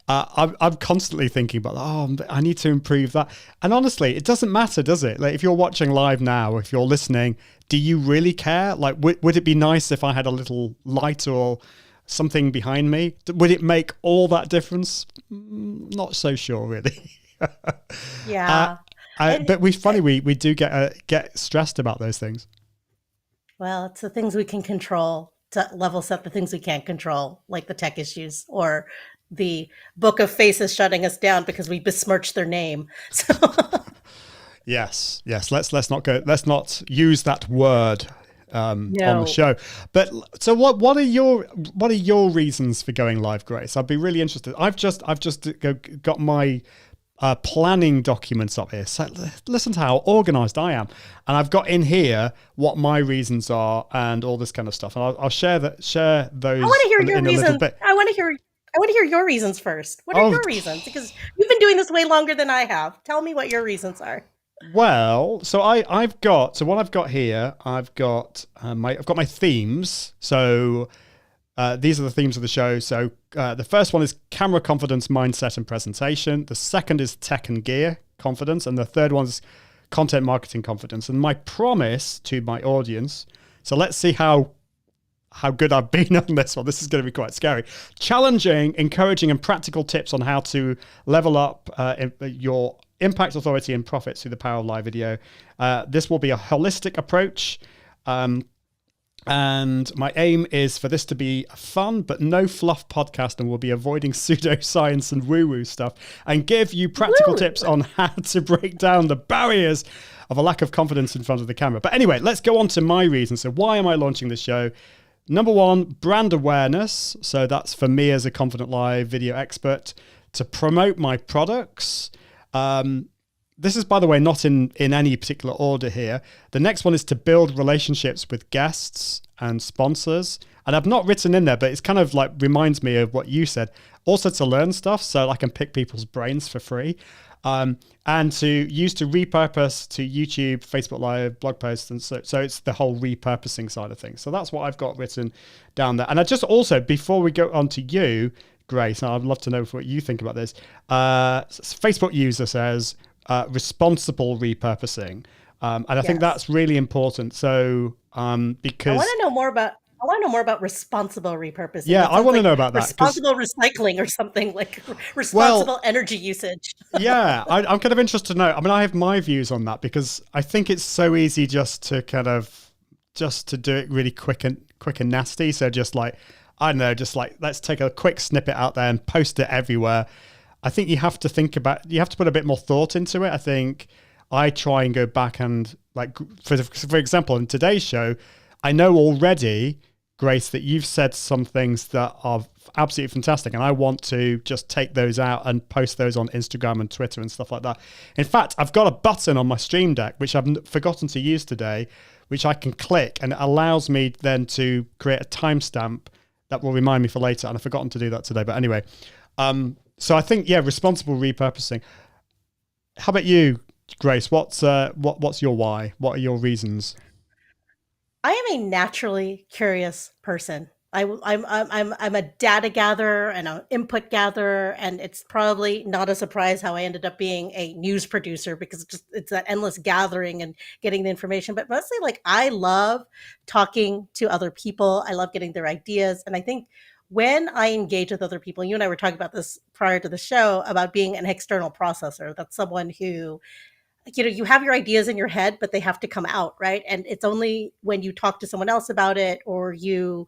I'm constantly thinking about, I need to improve that. And honestly, it doesn't matter, does it? Like if you're watching live now, if you're listening, do you really care? Like, would it be nice if I had a little light or something behind me? Would it make all that difference? Not so sure, really. Yeah. But we do get stressed about those things. Well, it's the things we can control to level set the things we can't control, like the tech issues or the book of faces shutting us down because we besmirched their name. So yes. Let's not use that word on the show. But so what are your reasons for going live, Grace? I'd be really interested. I've just got my planning documents up here. So listen to how organized I am, and I've got in here what my reasons are and all this kind of stuff. And I'll share those. I want to hear your reasons. I want to hear your reasons first. What are your reasons? Because you've been doing this way longer than I have. Tell me what your reasons are. Well, so I've got what I've got here. I've got my themes. So these are the themes of the show. So the first one is camera confidence, mindset, and presentation. The second is tech and gear. confidence, and the third one's content marketing confidence. And my promise to my audience, so let's see how good I've been on this one. This is going to be quite scary. Challenging, encouraging, and practical tips on how to level up your impact, authority, and profits through the power of live video. This will be a holistic approach. And my aim is for this to be a fun but no fluff podcast, and we'll be avoiding pseudoscience and woo-woo stuff and give you practical tips on how to break down the barriers of a lack of confidence in front of the camera. But anyway, let's go on to my reasons. So why am I launching this show? Number one, brand awareness. So that's for me as a Confident Live video expert to promote my products. This is, by the way, not in any particular order here. The next one is to build relationships with guests and sponsors. And I've not written in there, but it's kind of like reminds me of what you said. Also to learn stuff so I can pick people's brains for free. And to use to repurpose to YouTube, Facebook Live, blog posts. And so it's the whole repurposing side of things. So that's what I've got written down there. And I just also, before we go on to you, Grace, I'd love to know what you think about this. Facebook user says, responsible repurposing. And I think that's really important. So, because I want to know more about responsible repurposing. Yeah, I want to know about that. Responsible recycling or something like responsible energy usage. Yeah, I'm kind of interested to know. I mean, I have my views on that because I think it's so easy just to do it really quick and nasty. So just like, I don't know, just like, let's take a quick snippet out there and post it everywhere. I think you have to put a bit more thought into it. I think I try and go back and, like, for example, in today's show, I know already, Grace, that you've said some things that are absolutely fantastic, and I want to just take those out and post those on Instagram and Twitter and stuff like that. In fact, I've got a button on my Stream Deck, which I've forgotten to use today, which I can click, and it allows me then to create a timestamp that will remind me for later, and I've forgotten to do that today. But anyway, so I think, responsible repurposing. How about you, Grace? What's your why? What are your reasons? I am a naturally curious person. I'm a data gatherer and an input gatherer, and it's probably not a surprise how I ended up being a news producer because it's that endless gathering and getting the information. But mostly, like, I love talking to other people. I love getting their ideas, and I think when I engage with other people, you and I were talking about this prior to the show about being an external processor. That's someone who, you have your ideas in your head, but they have to come out, right? And it's only when you talk to someone else about it or you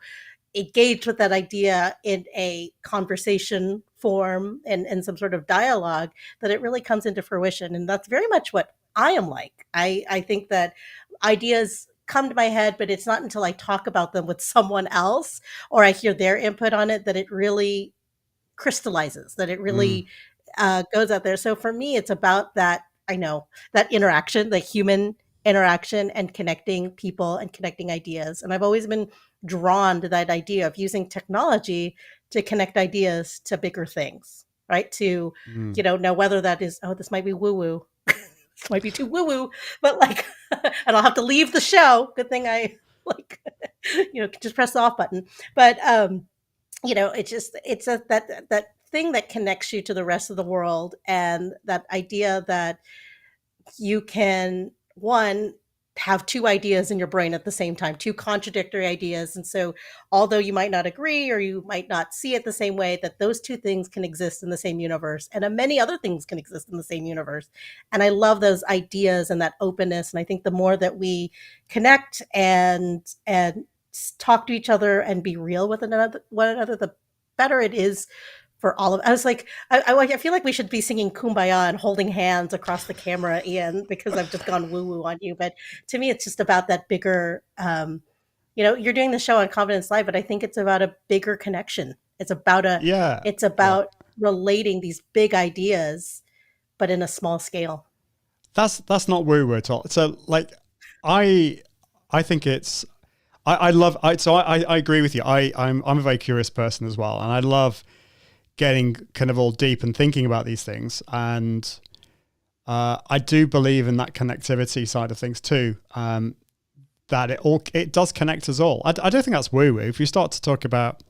engage with that idea in a conversation form and some sort of dialogue that it really comes into fruition. And that's very much what I am like. I think that ideas come to my head, but it's not until I talk about them with someone else or I hear their input on it that it really crystallizes, that it really goes out there. So for me, it's about that, that interaction, the human interaction and connecting people and connecting ideas. And I've always been drawn to that idea of using technology to connect ideas to bigger things, right? To, know whether that is, this might be woo-woo. This might be too woo-woo, but like, and I'll have to leave the show. Good thing I just press the off button. But, it's that thing that connects you to the rest of the world, and that idea that you can, one, have two ideas in your brain at the same time, two contradictory ideas. And so although you might not agree or you might not see it the same way, that those two things can exist in the same universe, and many other things can exist in the same universe. And I love those ideas and that openness. And I think the more that we connect and talk to each other and be real with one another, the better it is for all of. I was like, I feel like we should be singing Kumbaya and holding hands across the camera, Ian, because I've just gone woo woo on you. But to me, it's just about that bigger. You're doing the show on Confidence Live, but I think it's about a bigger connection. It's about relating these big ideas, but in a small scale. That's not woo woo at all. So like, I think it's. I agree with you. I'm a very curious person as well, and I love getting kind of all deep and thinking about these things. And I do believe in that connectivity side of things too. That it does connect us all. I don't think that's woo-woo. If you start to talk about,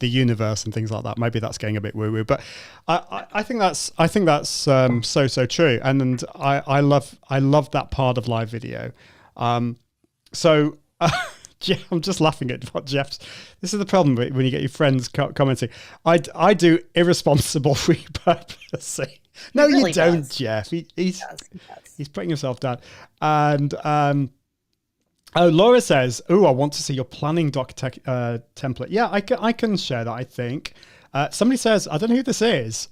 the universe and things like that. Maybe that's getting a bit woo woo, but I think that's so true, and I love that part of live video. So I'm just laughing at what Jeff's. This is the problem when you get your friends commenting. I do irresponsible repurposing. No, he really you don't, does. Jeff. He's putting himself down. And Laura says, "Oh, I want to see your planning doc template." Yeah, I can share that. I think somebody says, "I don't know who this is."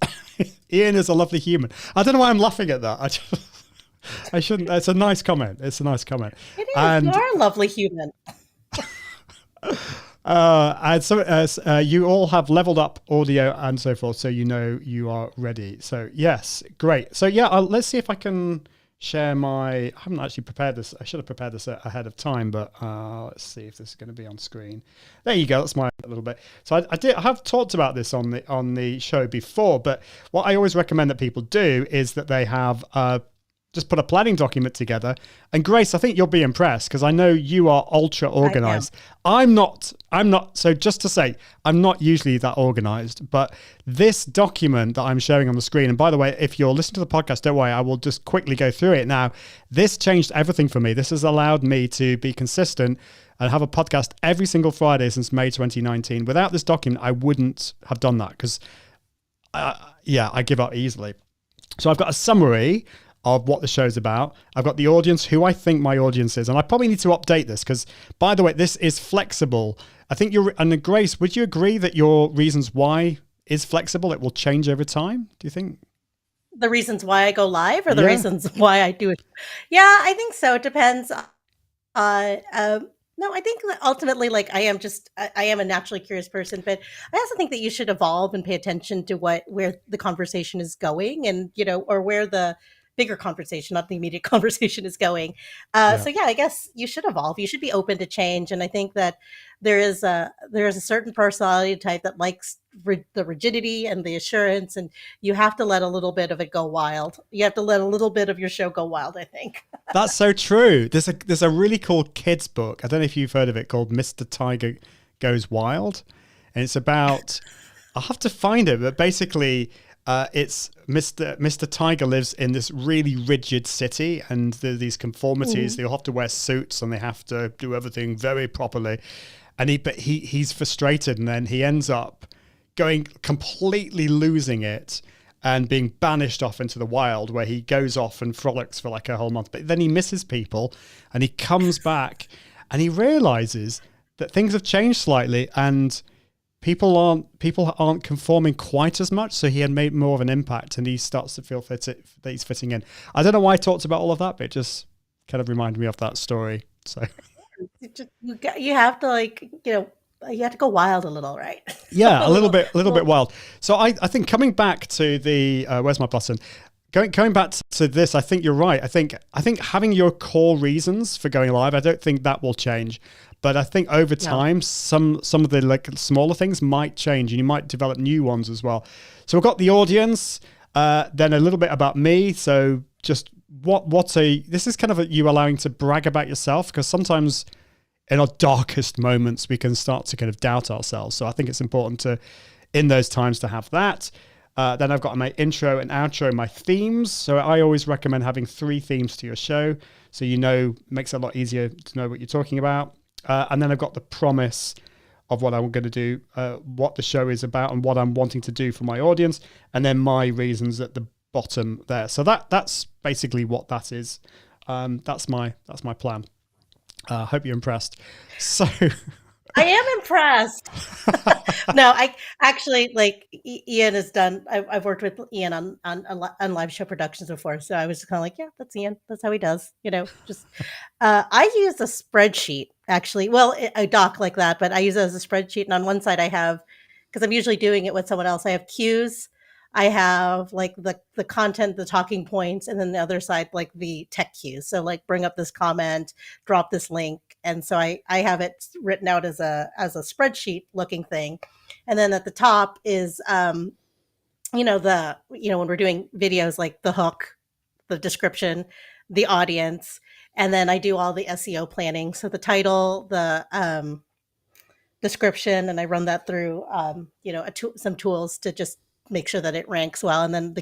Ian is a lovely human. I don't know why I'm laughing at that. I shouldn't. It's a nice comment. It is. And you're a lovely human. And so you all have leveled up audio and so forth, so you know you are ready. So yes, great. So yeah, let's see if I can share I haven't actually prepared this. I should have prepared this ahead of time, but let's see if this is going to be on screen. There you go. That's a little bit. So I have talked about this on the show before, but what I always recommend that people do is that they have just put a planning document together. And Grace, I think you'll be impressed because I know you are ultra organized. I'm not. So just to say, I'm not usually that organized, but this document that I'm showing on the screen, and by the way, if you're listening to the podcast, don't worry, I will just quickly go through it now. This changed everything for me. This has allowed me to be consistent and have a podcast every single Friday since May 2019. Without this document, I wouldn't have done that because I give up easily. So I've got a summary of what the show's about. I've got the audience, who I think my audience is, and I probably need to update this because, by the way, this is flexible. I think and Grace, would you agree that your reasons why is flexible? It will change over time, do you think? The reasons why I go live or the reasons why I do it? Yeah, I think so. It depends. No, I think that ultimately, like I am a naturally curious person, but I also think that you should evolve and pay attention to where the conversation is going and, or where the bigger conversation, not the immediate conversation, is going. So yeah, I guess you should evolve. You should be open to change. And I think that there is a certain personality type that likes the rigidity and the assurance, and you have to let a little bit of it go wild. You have to let a little bit of your show go wild, I think. That's so true. There's a really cool kids book. I don't know if you've heard of it, called Mr. Tiger Goes Wild. And it's about, I'll have to find it, but basically it's Mr. Tiger lives in this really rigid city, and there are these conformities. They all have to wear suits and they have to do everything very properly. And he's frustrated, and then he ends up completely losing it and being banished off into the wild, where he goes off and frolics for like a whole month. But then he misses people, and he comes back and he realizes that things have changed slightly, and people aren't conforming quite as much, so he had made more of an impact, and he starts to feel that he's fitting in. I don't know why I talked about all of that, but it just kind of reminded me of that story. So you have to you have to go wild a little, right? Yeah, a little bit wild. So I think coming back to the where's my button? Going back to this, I think you're right. I think having your core reasons for going live, I don't think that will change. But I think over time, some of the smaller things might change, and you might develop new ones as well. So we've got the audience, then a little bit about me. So just this is kind of you allowing to brag about yourself, because sometimes in our darkest moments, we can start to kind of doubt ourselves. So I think it's important in those times to have that. Then I've got my intro and outro, my themes. So I always recommend having 3 themes to your show. So makes it a lot easier to know what you're talking about. And then I've got the promise of what I'm going to do, what the show is about, and what I'm wanting to do for my audience. And then my reasons at the bottom there. So that's basically what that is. That's my plan. Hope you're impressed. So I am impressed. No, I actually Ian has done. I've worked with Ian on live show productions before, so I was just kind of like, yeah, that's Ian. That's how he does. Just I use a spreadsheet actually. Well, a doc like that, but I use it as a spreadsheet. And on one side, I have, because I'm usually doing it with someone else, I have cues. I have the content, the talking points, and then the other side, the tech cues. So bring up this comment, drop this link. And so I have it written out as a spreadsheet looking thing. And then at the top is, when we're doing videos, the hook, the description, the audience, and then I do all the SEO planning. So the title, the description, and I run that through, some tools to just make sure that it ranks well. And then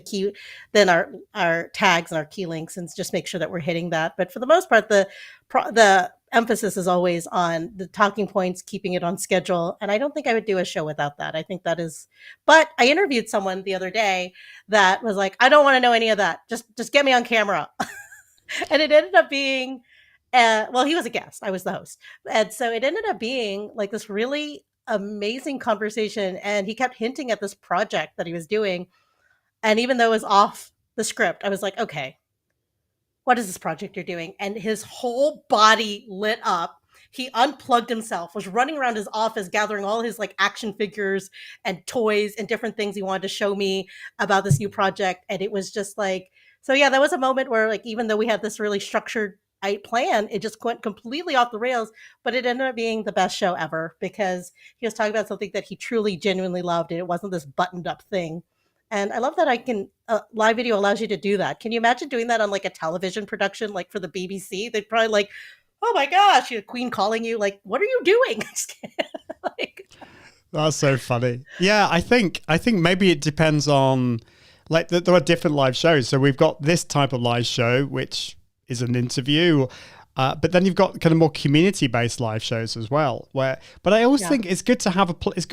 then our tags and our key links, and just make sure that we're hitting that. But for the most part, the emphasis is always on the talking points, keeping it on schedule. And I don't think I would do a show without that. I think that is, but I interviewed someone the other day that was like, I don't want to know any of that. Just get me on camera. And it ended up being, well, he was a guest. I was the host. And so it ended up being like this really amazing conversation. And he kept hinting at this project that he was doing. And even though it was off the script, I was like, okay, what is this project you're doing? And his whole body lit up. He unplugged himself, was running around his office, gathering all his like action figures and toys and different things he wanted to show me about this new project. And it was just like, so yeah, that was a moment where like, even though we had this really structured plan, it just went completely off the rails, but it ended up being the best show ever because he was talking about something that he truly, genuinely loved. And it wasn't this buttoned up thing. And I love that live video allows you to do that. Can you imagine doing that on like a television production, like for the BBC? They'd probably like, oh my gosh, Queen calling you, like, what are you doing? Like, that's so funny. Yeah, I think maybe it depends on, like, there are different live shows. So we've got this type of live show, which is an interview, but then you've got kind of more community-based live shows as well. But I always think it's good to have it's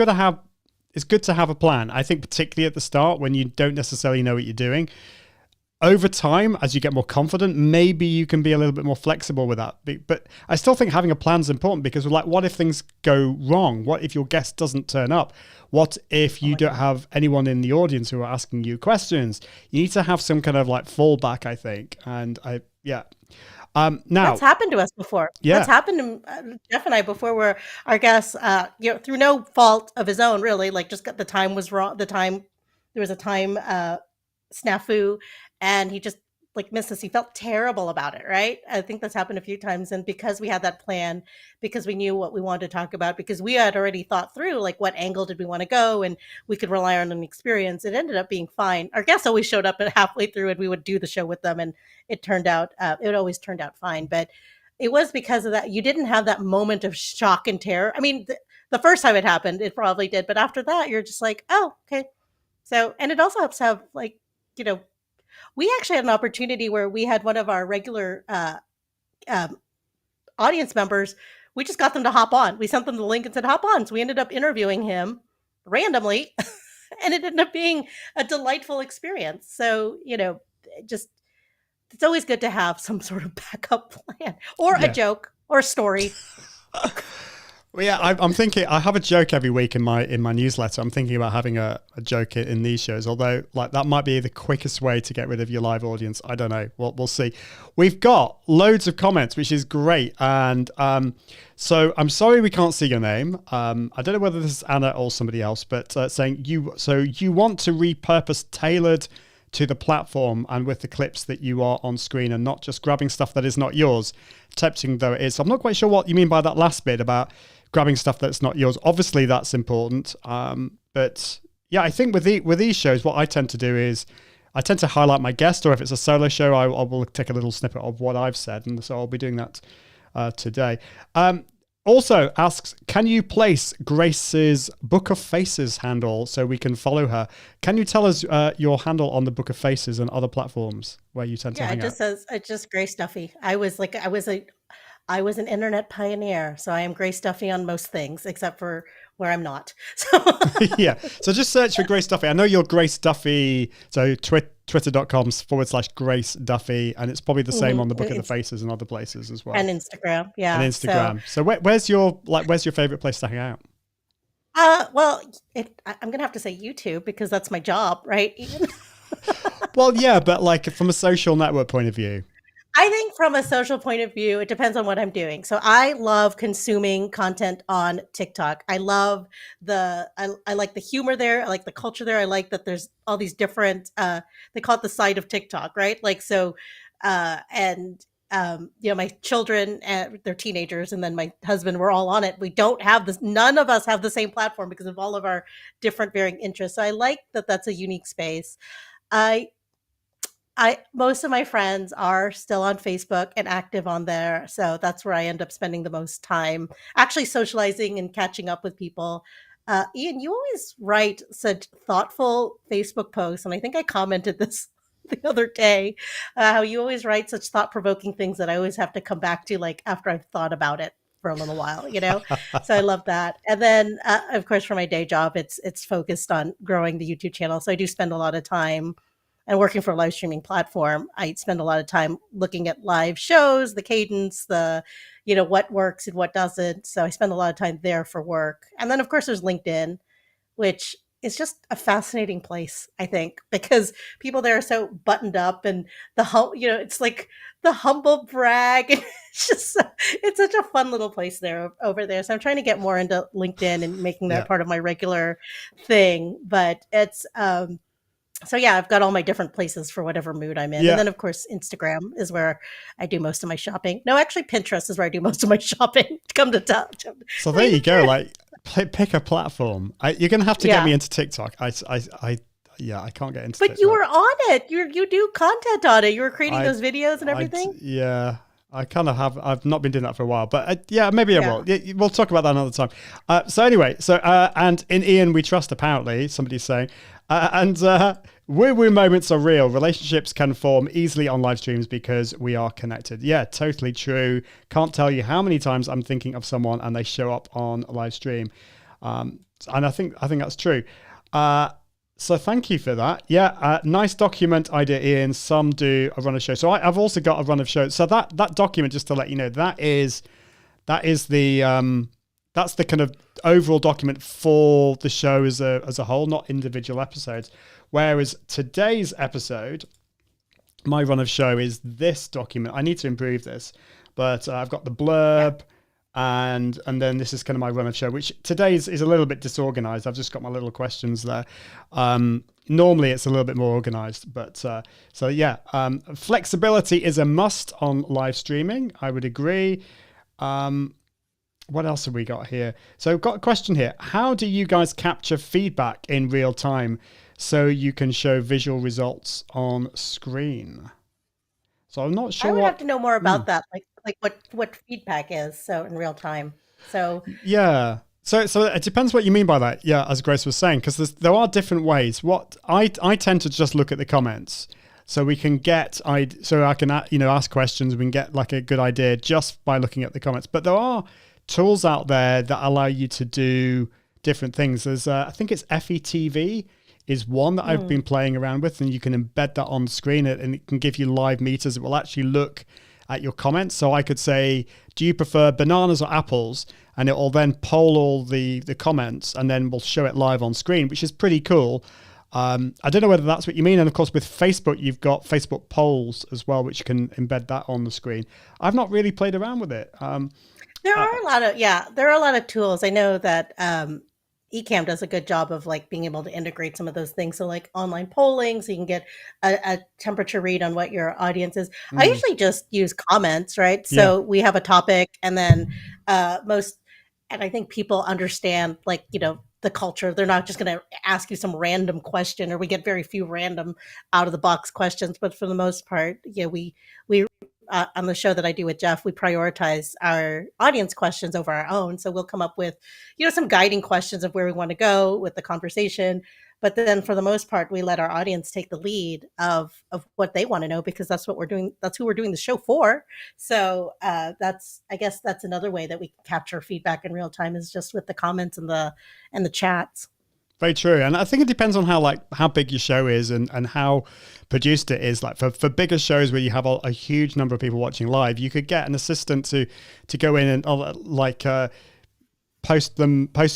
good to have a plan. I think particularly at the start when you don't necessarily know what you're doing. Over time, as you get more confident, maybe you can be a little bit more flexible with that. But I still think having a plan is important because, like, what if things go wrong? What if your guest doesn't turn up? What if you don't have anyone in the audience who are asking you questions? You need to have some kind of like fallback, I think. And now that's happened to us before. Yeah. That's happened to Jeff and I before, where our guests, through no fault of his own, really, like just got the time was wrong. There was a time snafu, and he just like missed us. He felt terrible about it, right? I think that's happened a few times. And because we had that plan, because we knew what we wanted to talk about, because we had already thought through like what angle did we want to go, and we could rely on an experience, it ended up being fine. Our guests always showed up at halfway through, and we would do the show with them, and it always turned out fine. But it was because of that. You didn't have that moment of shock and terror. I mean, the first time it happened, it probably did. But after that, you're just like, oh, okay. So, and it also helps to have like, we actually had an opportunity where we had one of our regular audience members. We just got them to hop on. We sent them the link and said, hop on. So we ended up interviewing him randomly, and it ended up being a delightful experience. So, it's always good to have some sort of backup plan or a joke or a story. Well, yeah, I'm thinking I have a joke every week in my newsletter. I'm thinking about having a joke in these shows, although like that might be the quickest way to get rid of your live audience. I don't know. We'll see. We've got loads of comments, which is great. And so I'm sorry we can't see your name. I don't know whether this is Anna or somebody else, but saying you want to repurpose tailored to the platform and with the clips that you are on screen, and not just grabbing stuff that is not yours, tempting though it is. So I'm not quite sure what you mean by that last bit about grabbing stuff that's not yours. Obviously that's important. But yeah, I think with these shows, what I tend to do is I tend to highlight my guest, or if it's a solo show, I will take a little snippet of what I've said. And so I'll be doing that today. Also asks, can you place Grace's Book of Faces handle so we can follow her? Can you tell us your handle on the Book of Faces and other platforms where you tend to hang out? It just Grace Duffy. I was an internet pioneer, so I am Grace Duffy on most things, except for where I'm not. So yeah. So just search for Grace Duffy. I know you're Grace Duffy. So twitter.com/Grace Duffy. And it's probably the same on the Book of the Faces and other places as well. And Instagram. Yeah. And Instagram. So where's your favorite place to hang out? Well, I'm going to have to say YouTube, because that's my job, right? Well, yeah, but like from a social network point of view. I think from a social point of view, it depends on what I'm doing. So I love consuming content on TikTok. I love I like the humor there. I like the culture there. I like that there's all these different, they call it the side of TikTok, right? Like, so, my children, they're teenagers, and then my husband, we're all on it. We don't have this, none of us have the same platform because of all of our different varying interests. So I like that that's a unique space. most of my friends are still on Facebook and active on there, so that's where I end up spending the most time actually socializing and catching up with people. Ian, you always write such thoughtful Facebook posts, and I think I commented this the other day, how you always write such thought-provoking things that I always have to come back to, like, after I've thought about it for a little while, you know? So I love that. And then, of course, for my day job, it's focused on growing the YouTube channel, so I do spend a lot of time and working for a live streaming platform. I spend a lot of time looking at live shows, the cadence, what works and what doesn't. So I spend a lot of time there for work. And then, of course, there's LinkedIn, which is just a fascinating place, I think, because people there are so buttoned up and it's like the humble brag. And it's such a fun little place there over there. So I'm trying to get more into LinkedIn and making that part of my regular thing. But so yeah, I've got all my different places for whatever mood I'm in. Yeah. And then of course, Instagram is where I do most of my shopping. No, actually Pinterest is where I do most of my shopping. Come to touch. So there you go. Like pick a platform. You're going to have to get me into TikTok. I can't get into But TikTok. you were on it. You do content on it. You were creating those videos and everything. I kind of have. I've not been doing that for a while, but maybe I will. We'll talk about that another time. So anyway, and in Ian we trust, apparently, somebody's saying, woo-woo moments are real. Relationships can form easily on live streams because we are connected. Yeah, totally true. Can't tell you how many times I'm thinking of someone and they show up on a live stream. And I think that's true. So thank you for that. Yeah, nice document idea, Ian. Some do a run of shows. So I've also got a run of shows. So that document, just to let you know, that's the kind of overall document for the show as a whole, not individual episodes. Whereas today's episode, my run of show is this document. I need to improve this, but I've got the blurb. And then this is kind of my run of show, which today is a little bit disorganized. I've just got my little questions there. Normally it's a little bit more organized, but flexibility is a must on live streaming. I would agree. What else have we got here? So I've got a question here. How do you guys capture feedback in real time so you can show visual results on screen? So I'm not sure. I would have to know more about that, like what feedback is, so in real time. So yeah. So it depends what you mean by that. Yeah, as Grace was saying, because there are different ways. What I tend to just look at the comments, so I can ask questions. We can get like a good idea just by looking at the comments. But there are tools out there that allow you to do different things. There's I think it's FETV is one that I've been playing around with, and you can embed that on the screen and it can give you live meters. It will actually look at your comments. So I could say, do you prefer bananas or apples? And it will then poll all the comments and then we'll show it live on screen, which is pretty cool. I don't know whether that's what you mean. And of course with Facebook, you've got Facebook polls as well, which can embed that on the screen. I've not really played around with it. there are a lot of tools. I know that Ecamm does a good job of like being able to integrate some of those things. So like online polling, so you can get a temperature read on what your audience is. I usually just use comments, right? So we have a topic and then and I think people understand like, the culture. They're not just going to ask you some random question, or we get very few random out of the box questions. But for the most part, we on the show that I do with Jeff, we prioritize our audience questions over our own. So we'll come up with, some guiding questions of where we want to go with the conversation. But then for the most part, we let our audience take the lead of what they want to know, because that's what we're doing. That's who we're doing the show for. So I guess that's another way that we can capture feedback in real time, is just with the comments and the chats. Very true. And I think it depends on how big your show is and how produced it is. Like for bigger shows where you have a huge number of people watching live, you could get an assistant to go in and post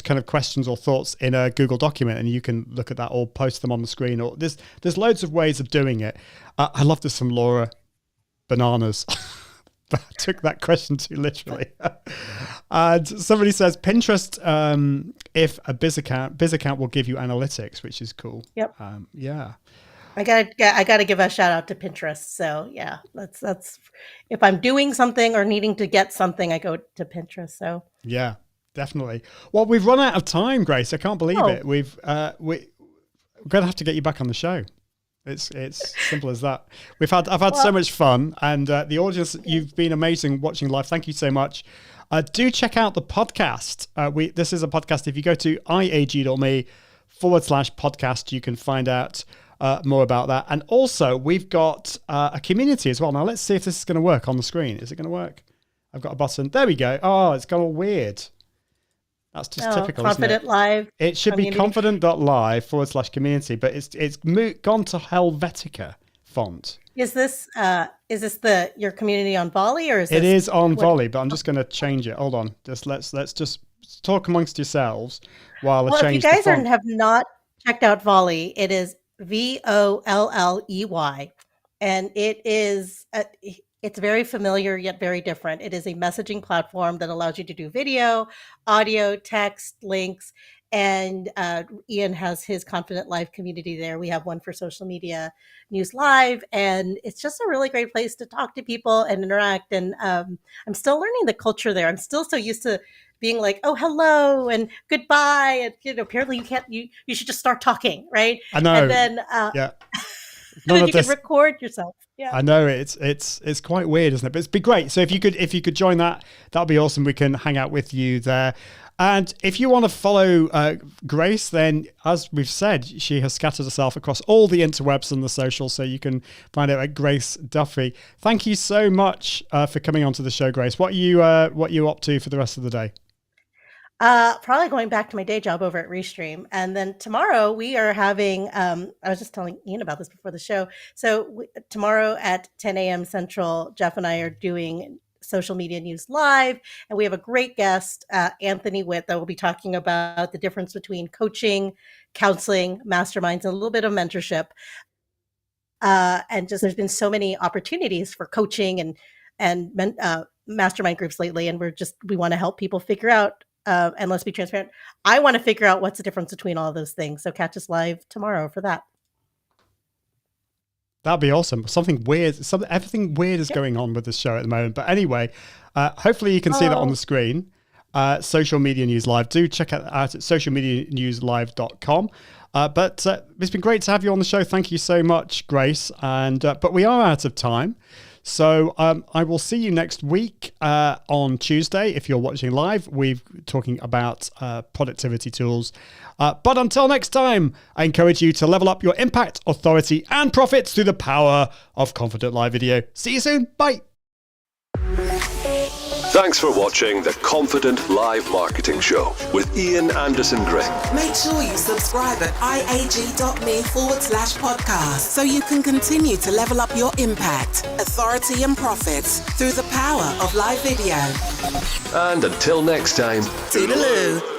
kind of questions or thoughts in a Google document, and you can look at that or post them on the screen. Or there's loads of ways of doing it. I love this from Laura. Bananas. But I took that question too literally. And somebody says Pinterest, if a biz account will give you analytics, which is cool. Yep. Yeah. I gotta give a shout out to Pinterest. So yeah, that's if I'm doing something or needing to get something, I go to Pinterest. So yeah, definitely. Well, we've run out of time, Grace. I can't believe it. We're gonna have to get you back on the show. It's simple as that. I've had so much fun, and the audience, you've been amazing watching live. Thank you so much. Do check out the podcast. This is a podcast. If you go to iag.me/podcast, you can find out more about that. And also, we've got a community as well. Now, let's see if this is going to work on the screen. Is it going to work? I've got a button. There we go. Oh, it's gone all weird. That's just typical, Confident isn't it? Live. It should community. be confident.live/community, but it's moved, gone to Helvetica font. Is this your community on Volley, or is It this is on Volley, but I'm just going to change it. Hold on. Let's just talk amongst yourselves while I change the font. If you guys have not checked out Volley, it is VOLLEY, and it is it's very familiar yet very different. It is a messaging platform that allows you to do video, audio, text, links, and Ian has his Confident Live community there. We have one for social media news live, and it's just a really great place to talk to people and interact. And I'm still learning the culture there. I'm still so used to being like, oh, hello and goodbye, and apparently you should just start talking, right? I know. And then yeah. and then you can record yourself. Yeah. I know it's quite weird, isn't it? But it'd be great. So if you could join that'd be awesome. We can hang out with you there. And if you want to follow Grace, then as we've said, she has scattered herself across all the interwebs and the socials, so you can find out at Grace Duffy. Thank you so much for coming onto the show, Grace. What are you up to for the rest of the day? Probably going back to my day job over at Restream. And then tomorrow we are having, I was just telling Ian about this before the show. So tomorrow at 10 a.m. Central, Jeff and I are doing social media news live. And we have a great guest, Anthony Witt, that will be talking about the difference between coaching, counseling, masterminds, and a little bit of mentorship. And just there's been so many opportunities for coaching and mastermind groups lately. And we want to help people figure out, and let's be transparent, I want to figure out what's the difference between all those things. So catch us live tomorrow for that. That'd be awesome. Everything weird is going on with this show at the moment. But anyway, hopefully you can see that on the screen. Social Media News Live. Do check it out at socialmedianewslive.com. But it's been great to have you on the show. Thank you so much, Grace. And but we are out of time. So I will see you next week on Tuesday. If you're watching live, we're talking about productivity tools. But until next time, I encourage you to level up your impact, authority, and profits through the power of Confident Live Video. See you soon. Bye. Thanks for watching the Confident Live Marketing Show with Ian Anderson Gray. Make sure you subscribe at iag.me/podcast so you can continue to level up your impact, authority, and profits through the power of live video. And until next time, Toodaloo.